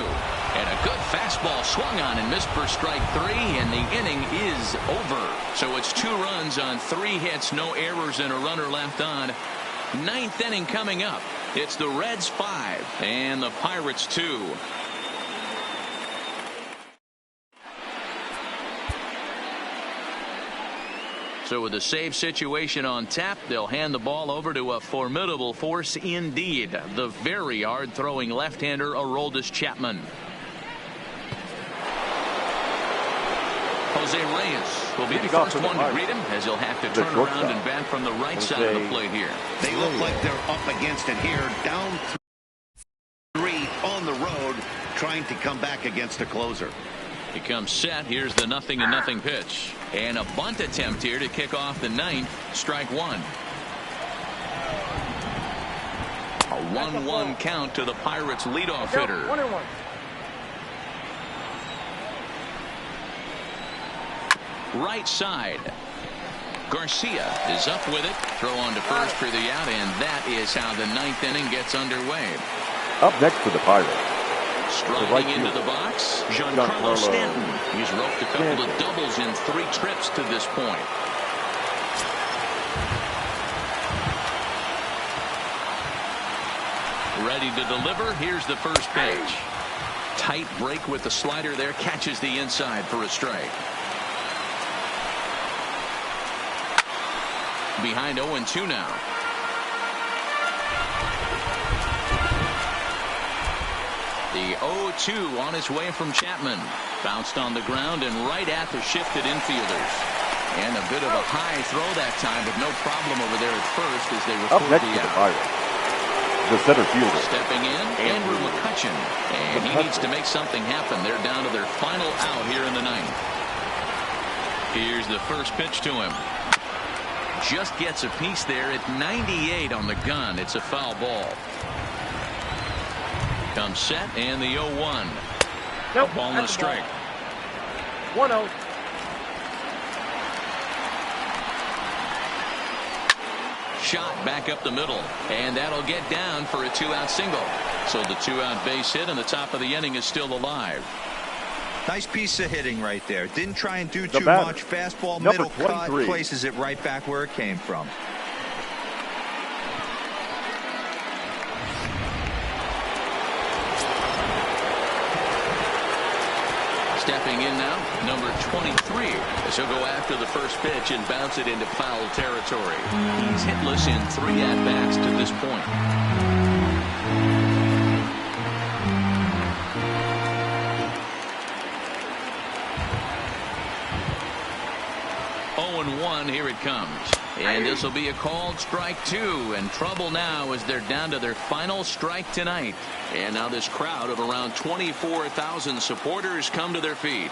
And a good fastball swung on and missed for strike 3, and the inning is over. So it's 2 runs on 3 hits, no errors, and a runner left on. 9th inning coming up. It's the Reds 5 and the Pirates 2. So with the save situation on tap, they'll hand the ball over to a formidable force indeed. The very hard-throwing left-hander Aroldis Chapman. Jose Reyes will be the first one to greet him, as he'll have to turn around and bat from the right side of the plate here. They look like they're up against it here. Down 3 on the road, trying to come back against a closer. He comes set. Here's the 0-0 pitch. And a bunt attempt here to kick off the 9th. Strike 1. A 1-1 count to the Pirates leadoff hitter. 1-1. Right side. Garcia is up with it. Throw on to first for the out, and that is how the 9th inning gets underway. Up next for the Pirates. Striding into the box, Giancarlo Stanton. He's roped a couple of doubles in 3 trips to this point. Ready to deliver. Here's the first pitch. Tight break with the slider there. Catches the inside for a strike. Behind 0-2 now. The 0-2 on its way from Chapman. Bounced on the ground and right at the shifted infielders. And a bit of a high throw that time, but no problem over there at first as they record up next the to the out. Pirates, the center fielder. Stepping in, Andrew McCutchen. And he needs to make something happen. They're down to their final out here in the 9th. Here's the first pitch to him. Just gets a piece there at 98 on the gun. It's a foul ball. Comes set and the 0-1. Nope, Ball and a strike. 1-0. Shot back up the middle, and that'll get down for a 2-out single. So the 2-out base hit, and the top of the inning is still alive. Nice piece of hitting right there. Didn't try and do too much. Fastball, middle cut, places it right back where it came from. Stepping in now, number 23, as he'll go after the first pitch and bounce it into foul territory. He's hitless in 3 at-bats to this point. 0-1, here it comes. And this will be a called strike 2, and trouble now as they're down to their final strike tonight. And now this crowd of around 24,000 supporters come to their feet.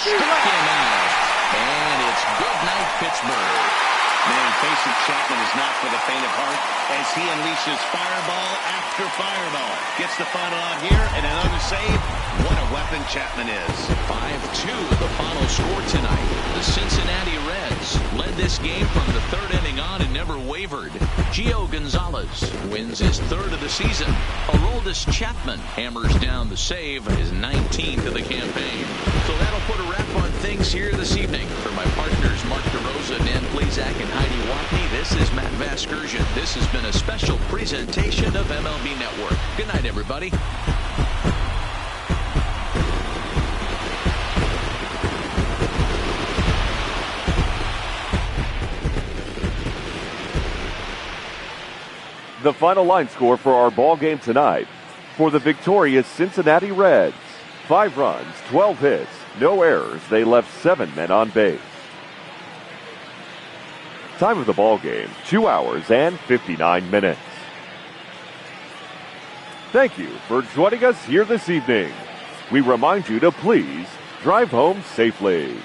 Struck him out, and it's good night Pittsburgh. Man, facing Chapman is not for the faint of heart as he unleashes fireball after fireball. Gets the final out here and another save. What a weapon Chapman is. 5-2 the final score tonight. The Cincinnati Reds led this game from the 3rd inning on and never wavered. Gio Gonzalez wins his 3rd of the season. Aroldis Chapman hammers down the save, his 19th of the campaign. So that'll put a wrap on things here this evening. For my partners Mark DeRosa, Dan Plezak, and Heidi Watney, this is Matt Vasgersian. This has been a special presentation of MLB Network. Good night, everybody. The final line score for our ball game tonight. For the victorious Cincinnati Reds, 5 runs, 12 hits, no errors. They left 7 men on base. Time of the ball game, 2 hours and 59 minutes. Thank you for joining us here this evening. We remind you to please drive home safely.